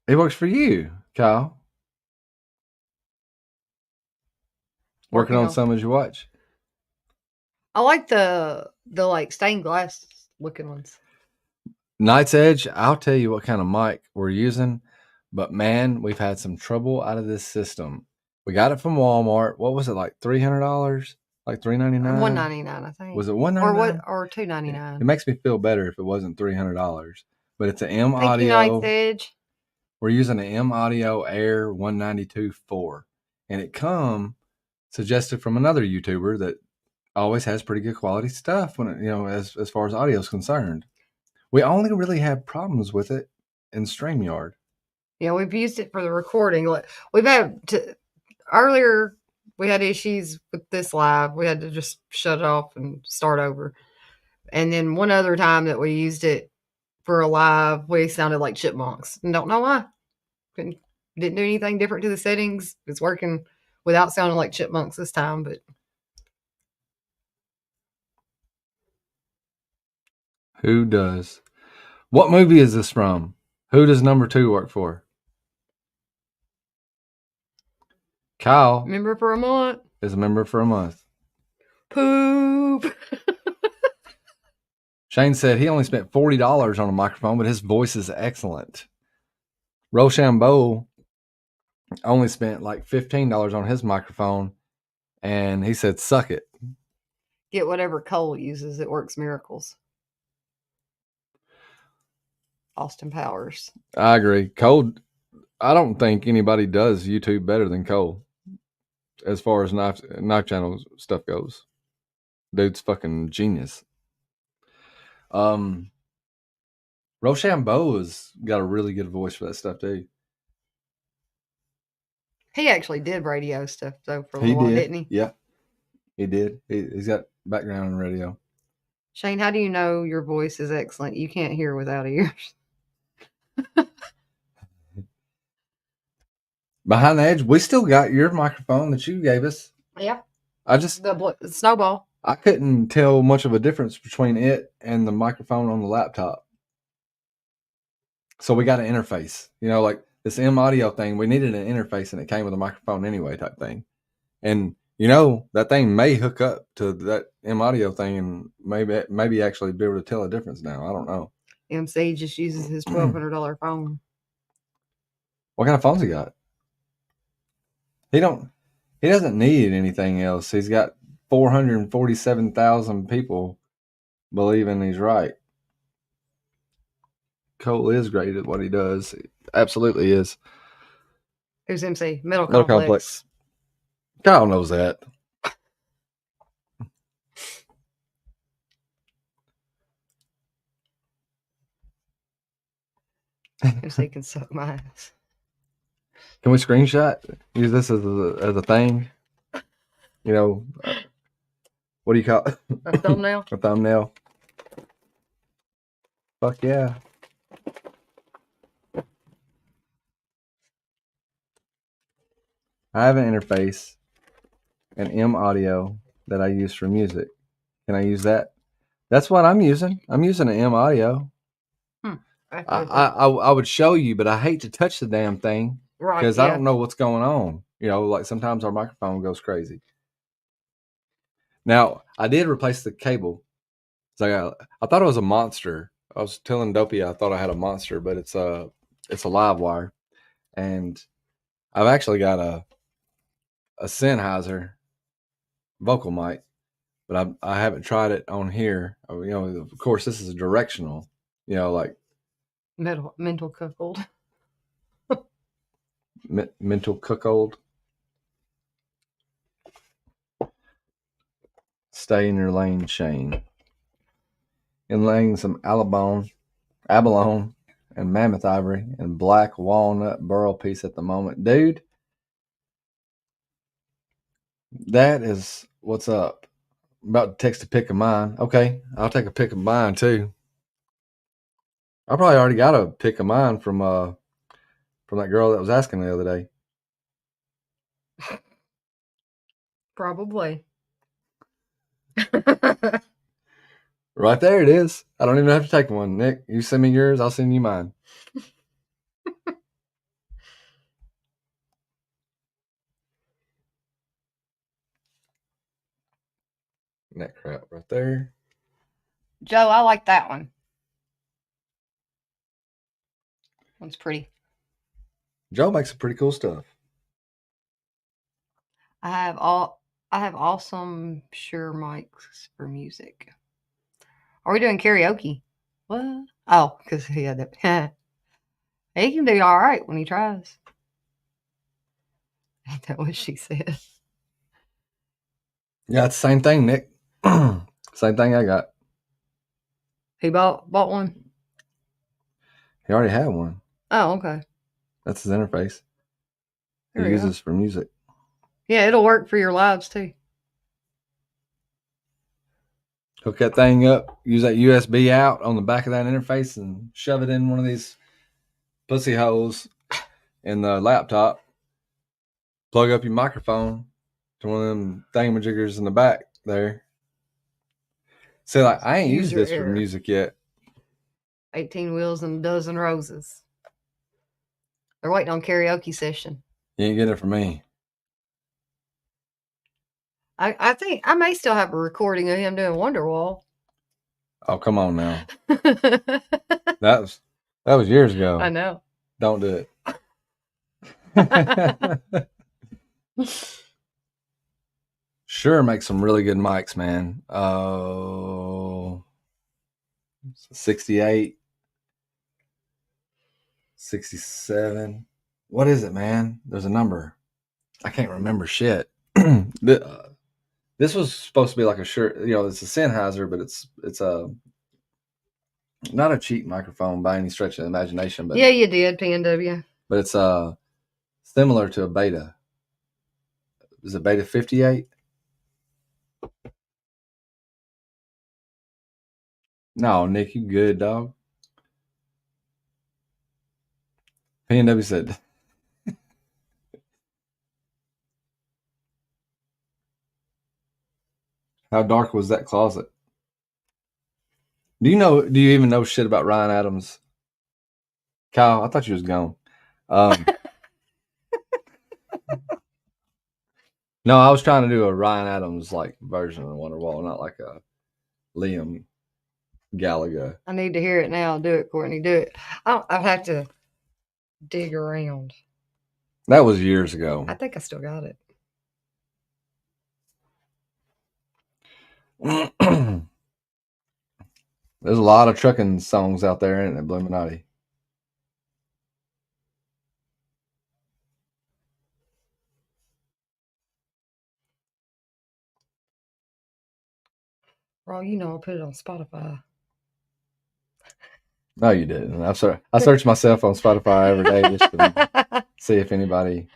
He works for you, Kyle. Working on some as you watch. I like the like stained glass looking ones. Night's Edge, I'll tell you what kind of mic we're using, but man, we've had some trouble out of this system. We got it from Walmart. What was it, like $300? Like $399? $199, I think. Was it $199? Or $299? It makes me feel better if it wasn't $300. But it's an M Thank Audio. You, Night's Edge. We're using an M Audio Air 192.4, and it suggested from another YouTuber that always has pretty good quality stuff when it, as far as audio is concerned. We only really had problems with it in StreamYard. Yeah, we've used it for the recording. We've had earlier. We had issues with this live. We had to just shut it off and start over. And then one other time that we used it for a live, we sounded like chipmunks. And don't know why. Didn't do anything different to the settings. It's working without sounding like chipmunks this time, but Who does? What movie is this from? Who does number 2 work for? Kyle remember for a month. is a member for a month. Poop. Shane said he only spent $40 on a microphone, but his voice is excellent. Rochambeau only spent like $15 on his microphone, and he said, suck it. Get whatever Cole uses. It works miracles. Austin Powers. I agree. Cole, I don't think anybody does YouTube better than Cole as far as knife channel stuff goes. Dude's fucking genius. Rochambeau has got a really good voice for that stuff too. He actually did radio stuff though for a He while, did. didn't he? Yeah, he did. He's got background in radio. Shane, how do you know your voice is excellent? You can't hear without ears. Behind the Edge, we still got your microphone that you gave us. Yeah. I just The Snowball. I couldn't tell much of a difference between it and the microphone on the laptop. So we got an interface. You know, like this M audio thing, we needed an interface and it came with a microphone anyway type thing. And you know, that thing may hook up to that M audio thing and maybe actually be able to tell a difference now. I don't know. MC just uses his $1,200 phone. What kind of phones he got? He doesn't need anything else. He's got 447,000 people believing he's right. Cole is great at what he does. He absolutely is. Who's MC? Metal Metal Complex. Complex. Kyle knows that. MC can suck my ass. Can we screenshot? Use this as a thing? You know, what do you call it? A thumbnail? A thumbnail. Fuck yeah. I have an interface, an M audio that I use for music. Can I use that? That's what I'm using. I'm using an M audio. I would show you, but I hate to touch the damn thing because I don't know what's going on. You know, like sometimes our microphone goes crazy. Now, I did replace the cable. So I thought it was a Monster. I was telling Dopey I thought I had a Monster, but it's a live wire. And I've actually got a Sennheiser vocal mic, but I haven't tried it on here. You know, of course, this is a directional. You know, like mental cuckold. Mental cuckold. Stay in your lane, Shane. Inlaying some abalone and mammoth ivory and black walnut burl piece at the moment. Dude, that is what's up. I'm about to text a pic of mine. Okay, I'll take a pic of mine too. I probably already got a pic of mine from that girl that was asking the other day. Probably. Right there it is. I don't even have to take one. Nick, you send me yours, I'll send you mine. That crap right there. Joe, I like that one. One's pretty. Joe makes some pretty cool stuff. I have awesome Shure mics for music. Are we doing karaoke? What? Oh, because he had that. He can do all right when he tries. Ain't that what she said? Yeah, it's the same thing, Nick. Same thing I got. He bought one? He already had one. Oh, okay. That's his interface. He There we go. uses for music. Yeah, it'll work for your lives too. Hook that thing up, use that USB out on the back of that interface and shove it in one of these pussy holes in the laptop. Plug up your microphone to one of them thingamajiggers in the back there. So like, I ain't Use used your this for air. music yet. 18 wheels and a dozen roses. They're waiting on karaoke session. You ain't getting it from me. I think I may still have a recording of him doing Wonderwall. Oh, come on now. That was years ago. I know. Don't do it. Shure makes some really good mics, man. 68, 67. What is it, man? There's a number. I can't remember shit. This was supposed to be like a Shure, it's a Sennheiser, but it's a not a cheap microphone by any stretch of the imagination. But yeah, you did, PNW. But it's similar to a Beta. Is it Beta 58? No, Nick, you good, dog. PNW said, how dark was that closet? Do you even know shit about Ryan Adams? Kyle, I thought you was gone. No, I was trying to do a Ryan Adams like version of Wonderwall, not like a Liam Gallagher. I need to hear it now. Do it, Courtney. Do it. I'll have to dig around. That was years ago. I think I still got it. There's a lot of trucking songs out there, ain't it, Illuminati? For all you know, I'll put it on Spotify. No, you didn't. I search myself on Spotify every day just to see if anybody,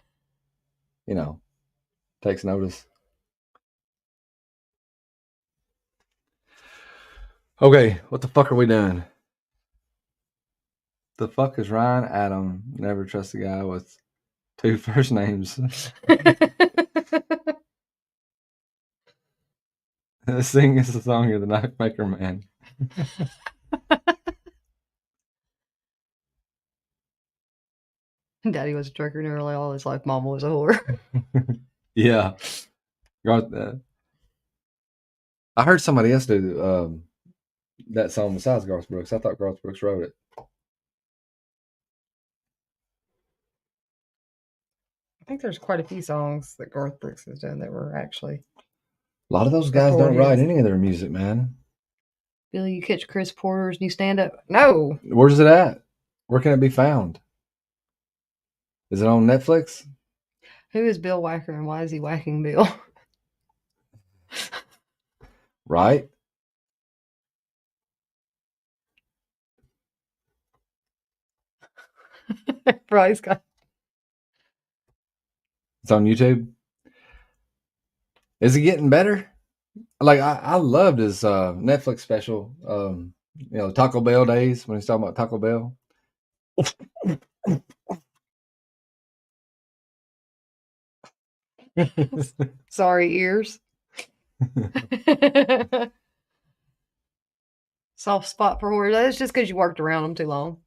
takes notice. Okay, what the fuck are we doing? The fuck is Ryan Adam? Never trust a guy with two first names. Sing us a song, you're the knife maker man. Daddy was a trucker nearly all his life. Mama was a whore. Yeah. I heard somebody else do that song besides Garth Brooks. I thought Garth Brooks wrote it. I think there's quite a few songs that Garth Brooks has done that were actually. A lot of those guys don't write any of their music, man. Billy, you catch Chris Porter's new stand-up? No. Where's it at? Where can it be found? Is it on Netflix? Who is Bill Wacker and why is he whacking Bill? Right? Bryce got. It's on YouTube. Is it getting better? Like I loved his Netflix special. Taco Bell days when he's talking about Taco Bell. Sorry, ears. Soft spot for horror. That's just because you worked around them too long.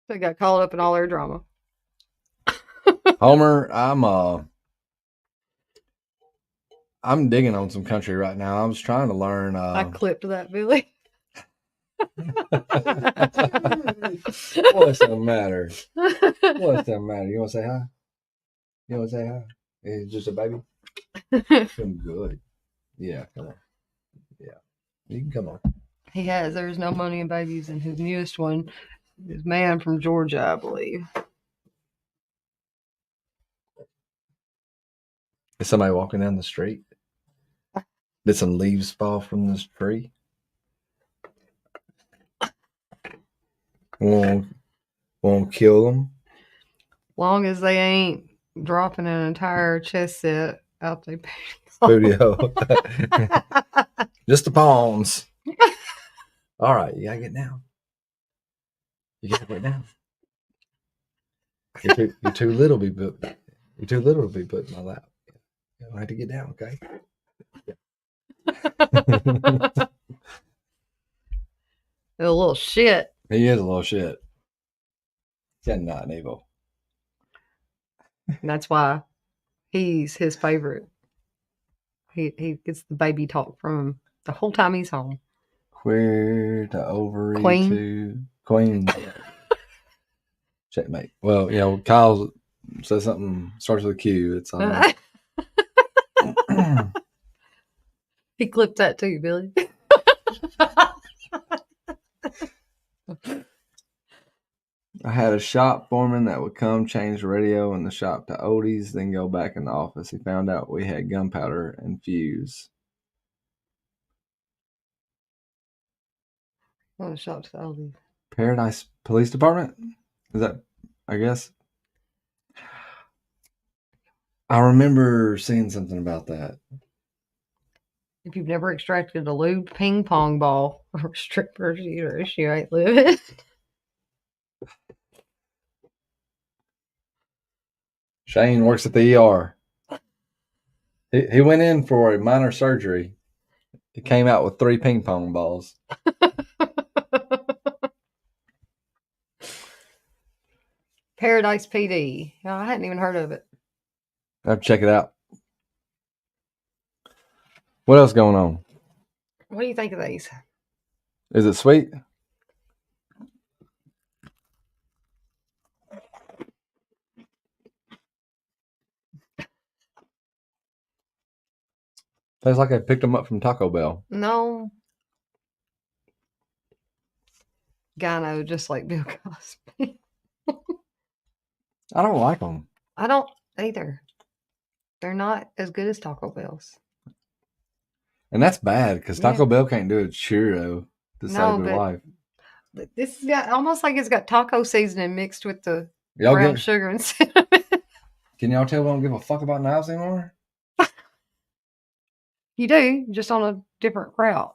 They got caught up in all their drama. Homer, I'm digging on some country right now. I was trying to learn. I clipped that, Billy. What's the matter? What's the matter? You want to say hi? You want to say hi? Is just a baby? I'm good. Yeah, come on. Yeah, you can come on. He has. There's no money in babies, and his newest one is Man from Georgia, I believe. Is somebody walking down the street? Did some leaves fall from this tree? Won't kill them. Long as they ain't dropping an entire chess set out their Studio. Just the pawns. All right, you gotta get down. You gotta get down. You're too little to be put. You're too little to be put in my lap. You don't have to get down, okay? A little shit. He is a little shit. He's not an evil. And that's why he's his favorite. He gets the baby talk from him the whole time he's home. Queer to ovary Queen. to queen. Checkmate. Well, you know, Kyle says something starts with a Q. It's on. He clipped that too, Billy. I had a shop foreman that would come change the radio in the shop to oldies, then go back in the office. He found out we had gunpowder and fuse. Oh, shop to oldies. Paradise Police Department? Is that, I guess? I remember seeing something about that. If you've never extracted a lube ping pong ball or stripper's uterus, you ain't living. Shane works at the ER. He went in for a minor surgery. He came out with 3 ping pong balls. Paradise PD. Oh, I hadn't even heard of it. I have to check it out. What else going on? What do you think of these? Is it sweet? Tastes like I picked them up from Taco Bell. No. Gyno, just like Bill Cosby. I don't like them. I don't either. They're not as good as Taco Bell's. And that's bad because Taco Yeah. Bell can't do a churro to save their life. But this has got almost like it's got taco seasoning mixed with the Y'all brown sugar and cinnamon. Can y'all tell we don't give a fuck about knives anymore? You do, just on a different route.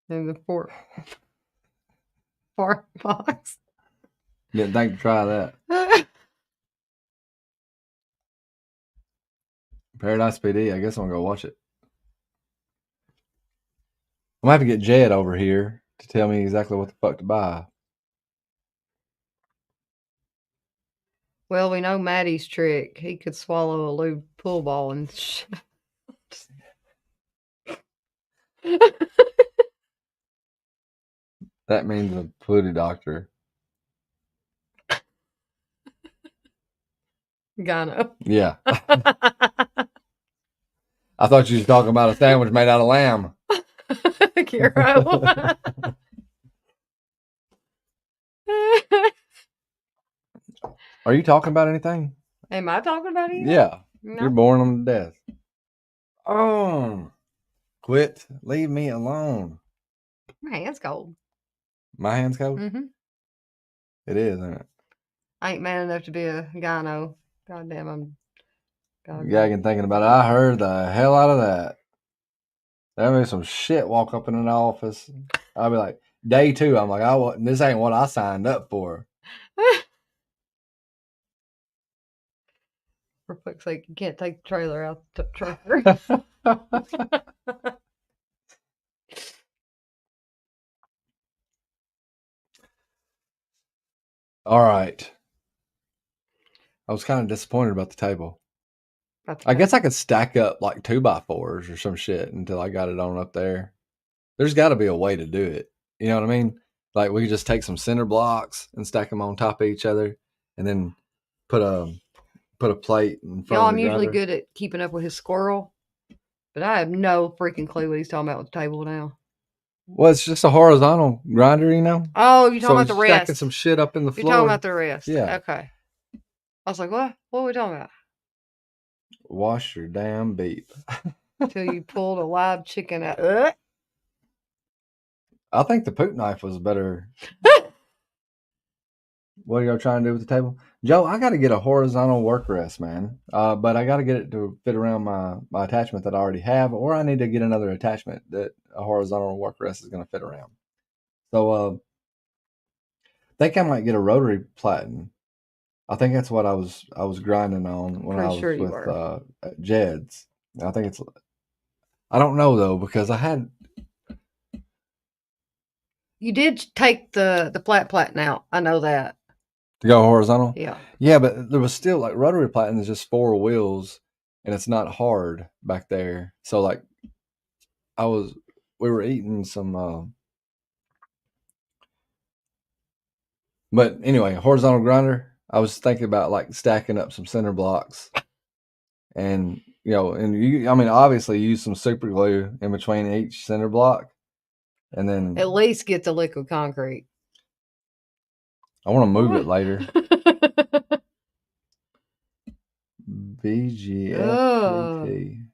In the fork box. Didn't think to try that. Paradise PD. I guess I'm gonna go watch it. I'm gonna have to get Jed over here to tell me exactly what the fuck to buy. Well, we know Maddie's trick. He could swallow a lube pool ball and shit. That means a polluted doctor. Gyno. Yeah. I thought you was talking about a sandwich made out of lamb. Kiro. Are you talking about anything? Am I talking about it? Yeah. No. You're boring them to death. Oh. Quit. Leave me alone. My hand's cold. My hand's cold? Mm-hmm. It is, isn't it? I ain't man enough to be a gyno. Goddamn, I'm gagging thinking about it. I heard the hell out of that. There be some shit walk up in an office. I'll be like, day 2, I'm like, this ain't what I signed up for. For fuck's sake, you can't take the trailer out the trailer. All right. I was kind of disappointed about the table. I guess I could stack up like 2x4s or some shit until I got it on up there. There's got to be a way to do it. You know what I mean? Like we could just take some center blocks and stack them on top of each other, and then put a plate in front of the I'm usually grinder. good at keeping up with his squirrel, but I have no freaking clue what he's talking about with the table now. Well, it's just a horizontal grinder, you know. Oh, you're talking about the rest. Stacking some shit up in the floor. You're talking about the rest. Yeah. Okay. I was like, what? What are we talking about? Wash your damn beep. Until you pulled a live chicken out. I think the poop knife was better. What are y'all trying to do with the table? Joe, I got to get a horizontal work rest, man. But I got to get it to fit around my attachment that I already have, or I need to get another attachment that a horizontal work rest is going to fit around. So I think I might get a rotary platen. I think that's what I was grinding on when I Pretty was sure you with were. at Jed's. I think it's. I don't know though because I had. You did take the flat platen out. I know that. To go horizontal? Yeah. Yeah, but there was still like rotary platen is just 4 wheels and it's not hard back there. So like we were eating some but anyway, horizontal grinder, I was thinking about like stacking up some center blocks and I mean obviously use some super glue in between each center block and then At least get the liquid concrete. I want to move it later. Oh, BGFGT.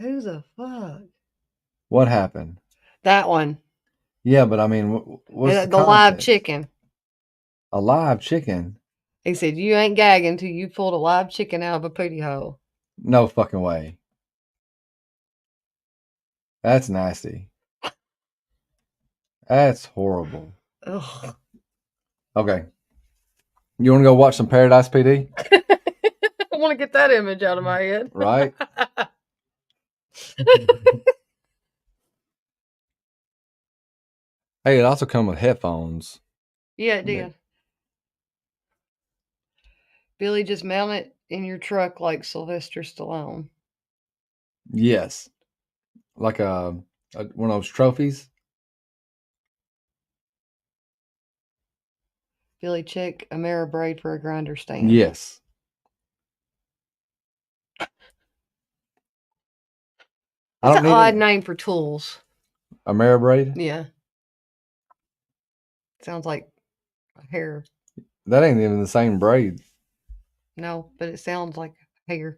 who the fuck? What happened? That one. Yeah, but I mean, what's the The live context? chicken. A live chicken? He said, "You ain't gagging till you pulled a live chicken out of a pootie hole." No fucking way. That's nasty. That's horrible. Ugh. Okay. You want to go watch some Paradise PD? I want to get that image out of my head. Right? Hey, it also comes with headphones. Yeah, it did. Billy, just mount it in your truck like Sylvester Stallone. Yes. Like one of those trophies. Billy, check Ameribraid for a grinder stand. Yes. That's an odd name for tools. Ameribraid? Yeah. Sounds like hair. That ain't even the same braid. No, but it sounds like hair.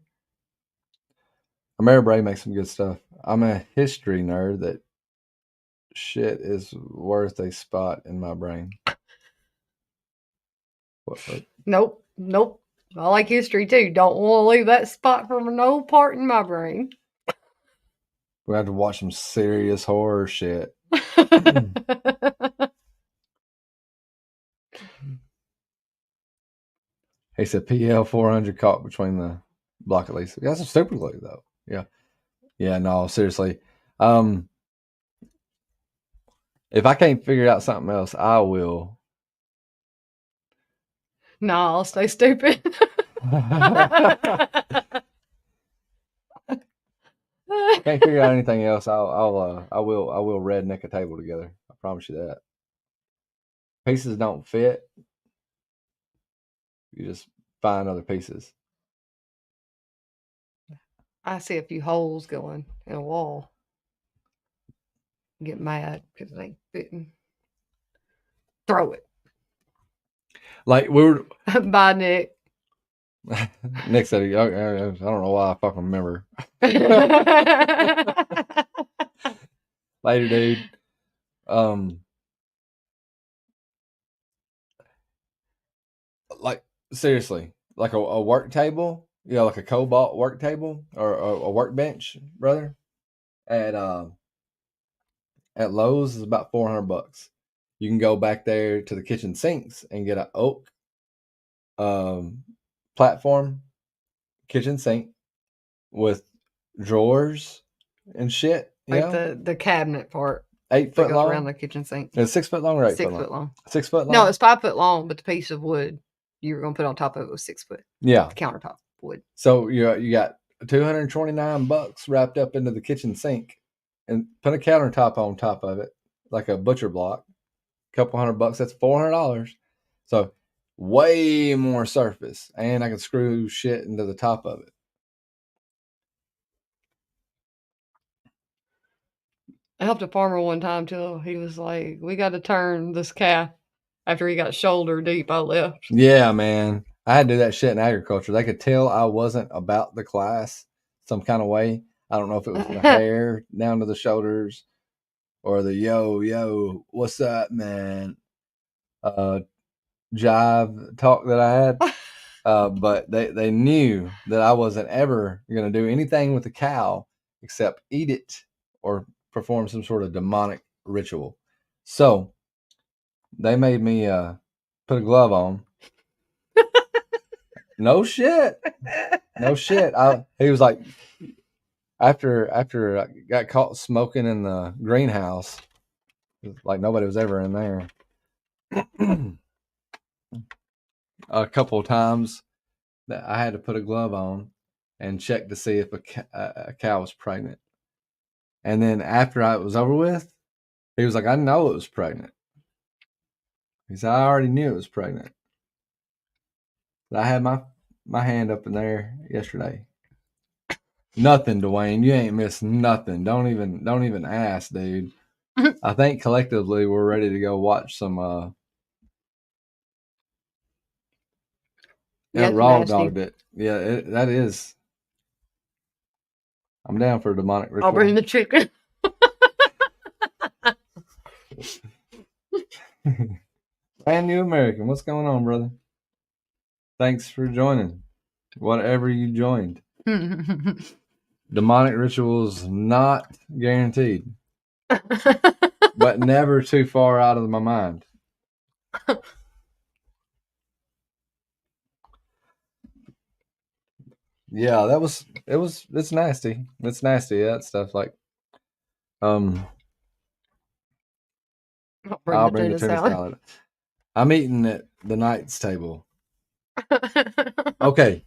Ameribraid makes some good stuff. I'm a history nerd that shit is worth a spot in my brain. What? Nope. I like history too. Don't want to leave that spot for no part in my brain. We have to watch some serious horror shit. He said PL 400 caught between the block at least. That's some stupid glue though. Yeah. Yeah, no, seriously. If I can't figure out something else, I will. No, I'll stay stupid. Can't figure out anything else. I will redneck a table together. I promise you that. Pieces don't fit. You just find other pieces. I see a few holes going in a wall. Get mad because it ain't fitting. Throw it. Like we were. Bye, Nick. Nick said, I don't know why I fucking remember. Later, dude. Like seriously, like a work table, like a Cobalt work table or a workbench, brother. At Lowe's is about $400. You can go back there to the kitchen sinks and get an oak platform kitchen sink with drawers and shit. Like the cabinet part. 8 foot long around the kitchen sink. It's 6 foot long or 8 6 foot foot long. 6 foot long. No, it's 5 foot long, but the piece of wood you were gonna put on top of it was 6 foot. Yeah, the countertop wood. So you got $229 wrapped up into the kitchen sink, and put a countertop on top of it, like a butcher block. A couple $100. That's $400. So way more surface, and I can screw shit into the top of it. I helped a farmer one time till he was like, "We got to turn this calf." After he got shoulder deep, I left. Yeah, man. I had to do that shit in agriculture. They could tell I wasn't about the class some kind of way. I don't know if it was the hair down to the shoulders or the yo, what's up, man? Jive talk that I had. But they knew that I wasn't ever going to do anything with the cow except eat it or perform some sort of demonic ritual. So they made me put a glove on. No shit. He was like, after I got caught smoking in the greenhouse, like nobody was ever in there. A couple of times that I had to put a glove on and check to see if a cow was pregnant. And then after it was over with, he was like, I know it was pregnant. He said, I already knew it was pregnant. But I had my hand up in there yesterday. Nothing, Dwayne. You ain't missed nothing. Don't even ask, dude. I think collectively we're ready to go watch some Raw dogged it. Yeah, that is. I'm down for a demonic ritual. I'll bring the chicken. Brand New American, what's going on, brother? Thanks for joining. Whatever you joined. Demonic rituals not guaranteed, but never too far out of my mind. Yeah, it's nasty. It's nasty, that stuff. Like, I'll bring the tuna salad. I'm eating at the Knight's table. Okay.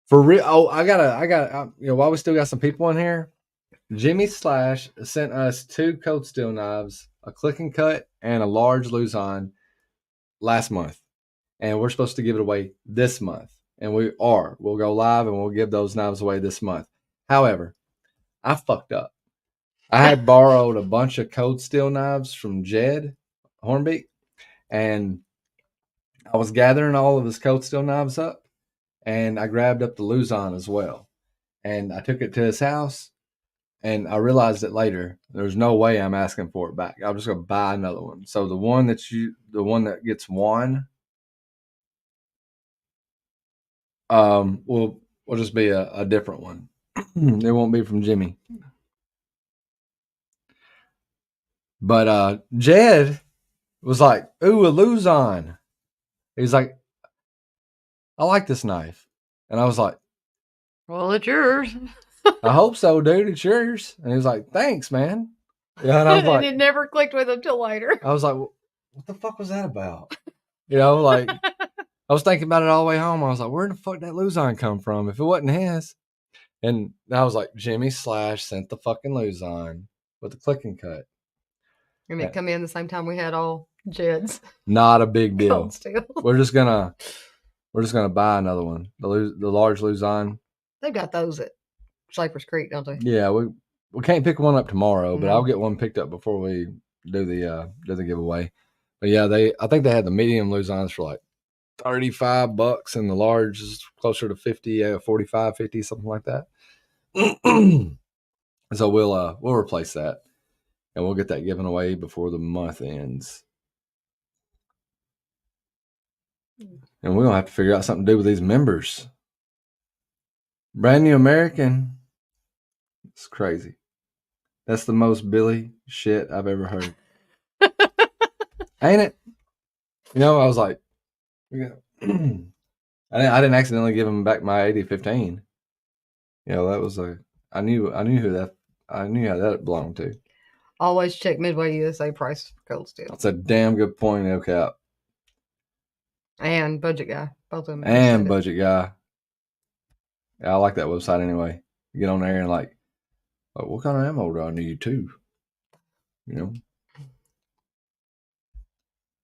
For real. Oh, I gotta, while we still got some people in here, Jimmy Slash sent us 2 Cold Steel knives, a Click and Cut, and a large Luzon last month. And we're supposed to give it away this month. And we are. We'll go live and we'll give those knives away this month. However, I fucked up. I had borrowed a bunch of Cold Steel knives from Jed Hornbeak, and I was gathering all of his Cold Steel knives up, and I grabbed up the Luzon as well. And I took it to his house, and I realized it later. There's no way I'm asking for it back. I'm just going to buy another one. So the one that gets won, will just be a different one. It won't be from Jimmy. But Jed was like, ooh, a Luzon. He's like, I like this knife. And I was like, well, it's yours. I hope so, dude. It's yours. And he was like, thanks, man. Yeah, and I was like, and it never clicked with him till later. I was like, what the fuck was that about? Like, I was thinking about it all the way home. I was like, where the fuck did that Luzon come from if it wasn't his? And I was like, Jimmy Slash sent the fucking Luzon with the Click and Cut. And it come in the same time we had all Jed's. Not a big deal. We're just gonna buy another one. The large Luzon. They've got those at Cypress Creek, don't they? Yeah, we can't pick one up tomorrow, but I'll get one picked up before we do the giveaway. But yeah, I think they had the medium Luzons for like $35, and the large is closer to 50, 45, 50, something like that. So we'll replace that, and we'll get that given away before the month ends. And we're gonna have to figure out something to do with these members. Brand New American. It's crazy. That's the most Billy shit I've ever heard. Ain't it? I was like, I didn't accidentally give him back my 8015. That was I knew how that belonged to. Always check Midway USA prices for Cold Steel. That's a damn good point, no cap. And Budget Guy, both of them. And Budget Guy. Yeah, I like that website anyway. You get on there and like, what kind of ammo do I need too?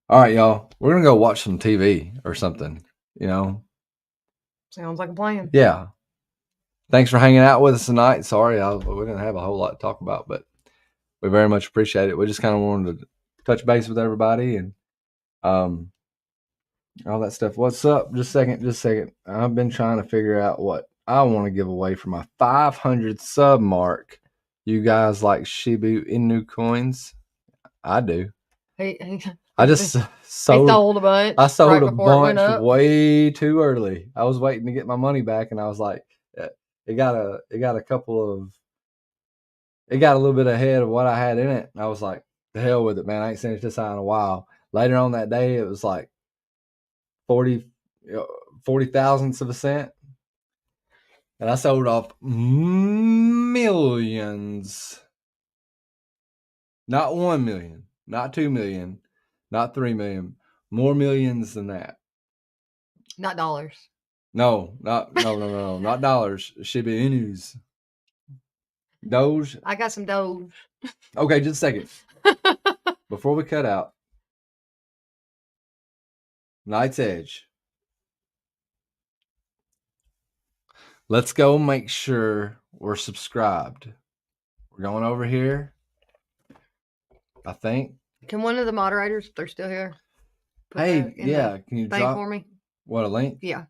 All right, y'all. We're gonna go watch some TV or something. Sounds like a plan. Yeah. Thanks for hanging out with us tonight. Sorry, we didn't have a whole lot to talk about, but we very much appreciate it. We just kind of wanted to touch base with everybody and all that stuff. What's up? Just a second. I've been trying to figure out what I want to give away for my 500 sub mark You guys like Shiba Inu coins? I do. He I just he sold. sold a bunch. I sold right a before it went bunch up. way too early. I was waiting to get my money back, and I was like, it got a couple of. It got a little bit ahead of what I had in it. And I was like, the hell with it, man. I ain't seen this high in a while. Later on that day, it was like 40 thousandths of a cent. And I sold off millions. Not 1 million, not 2 million, not 3 million, more millions than that. Not dollars. No, not dollars. Shiba Inus. Doge. I got some Doge. Okay, just a second. Before we cut out, Night's Edge. Let's go make sure we're subscribed. We're going over here. I think. Can one of the moderators, if they're still here, put Hey, that in yeah, the can you thing drop for me? what, a link? Yeah.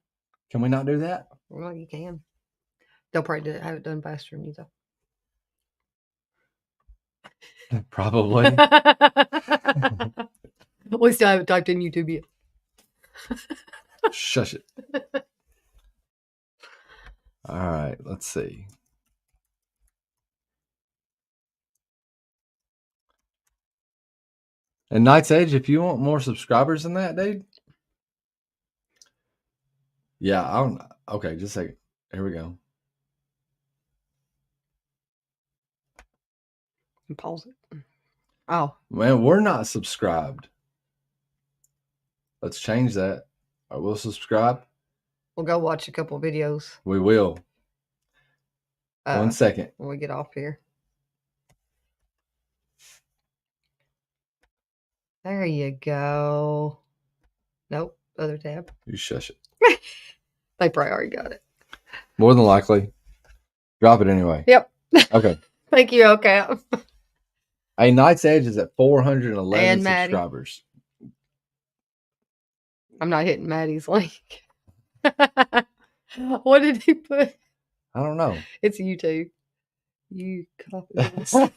Can we not do that? Well, you can. They'll probably have it done faster than you, though. Probably. We still haven't typed in YouTube yet. Shush it. All right, let's see. And Night's Edge, if you want more subscribers than that, dude. Yeah, I don't. Okay, just a second. Here we go. Pause it. Oh, Man, we're not subscribed. Let's change that. I will subscribe. we'll go watch a couple videos. We will. 1 second. When we get off here. There you go. Nope, other tab. You shush it. They probably already got it. More than likely. Drop it anyway. Yep. Okay. Thank you, okay. A Night's Edge is at 411 And Maddie. subscribers. I'm not hitting Maddie's link. What did he put? I don't know. It's YouTube. You copy this. Did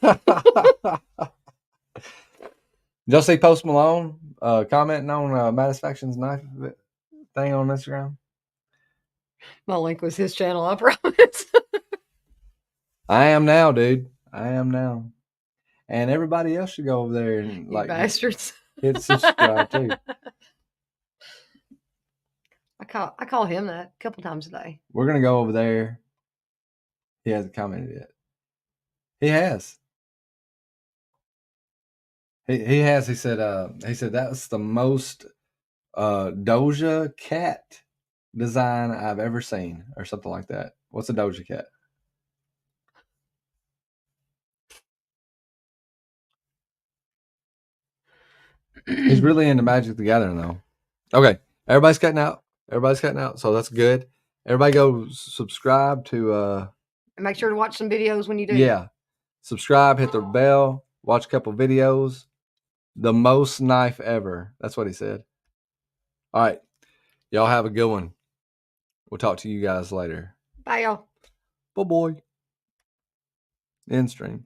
y'all see Post Malone commenting on Matisfaction's knife thing on Instagram? My link was his channel, I promise. I am now, dude. I am now. And everybody else should go over there and You bastards. hit subscribe too. I call him that a couple times a day. We're gonna go over there. He hasn't commented yet. He has. He has. He said that's the most Doja Cat design I've ever seen, or something like that. What's a Doja Cat? He's really into Magic the Gathering, though. Okay, everybody's cutting out. So that's good. Everybody go subscribe to. And make sure to watch some videos when you do. Yeah, subscribe, hit the bell, watch a couple videos. The most knife ever. That's what he said. All right, y'all have a good one. We'll talk to you guys later. Bye, y'all. Bye, boy. End stream.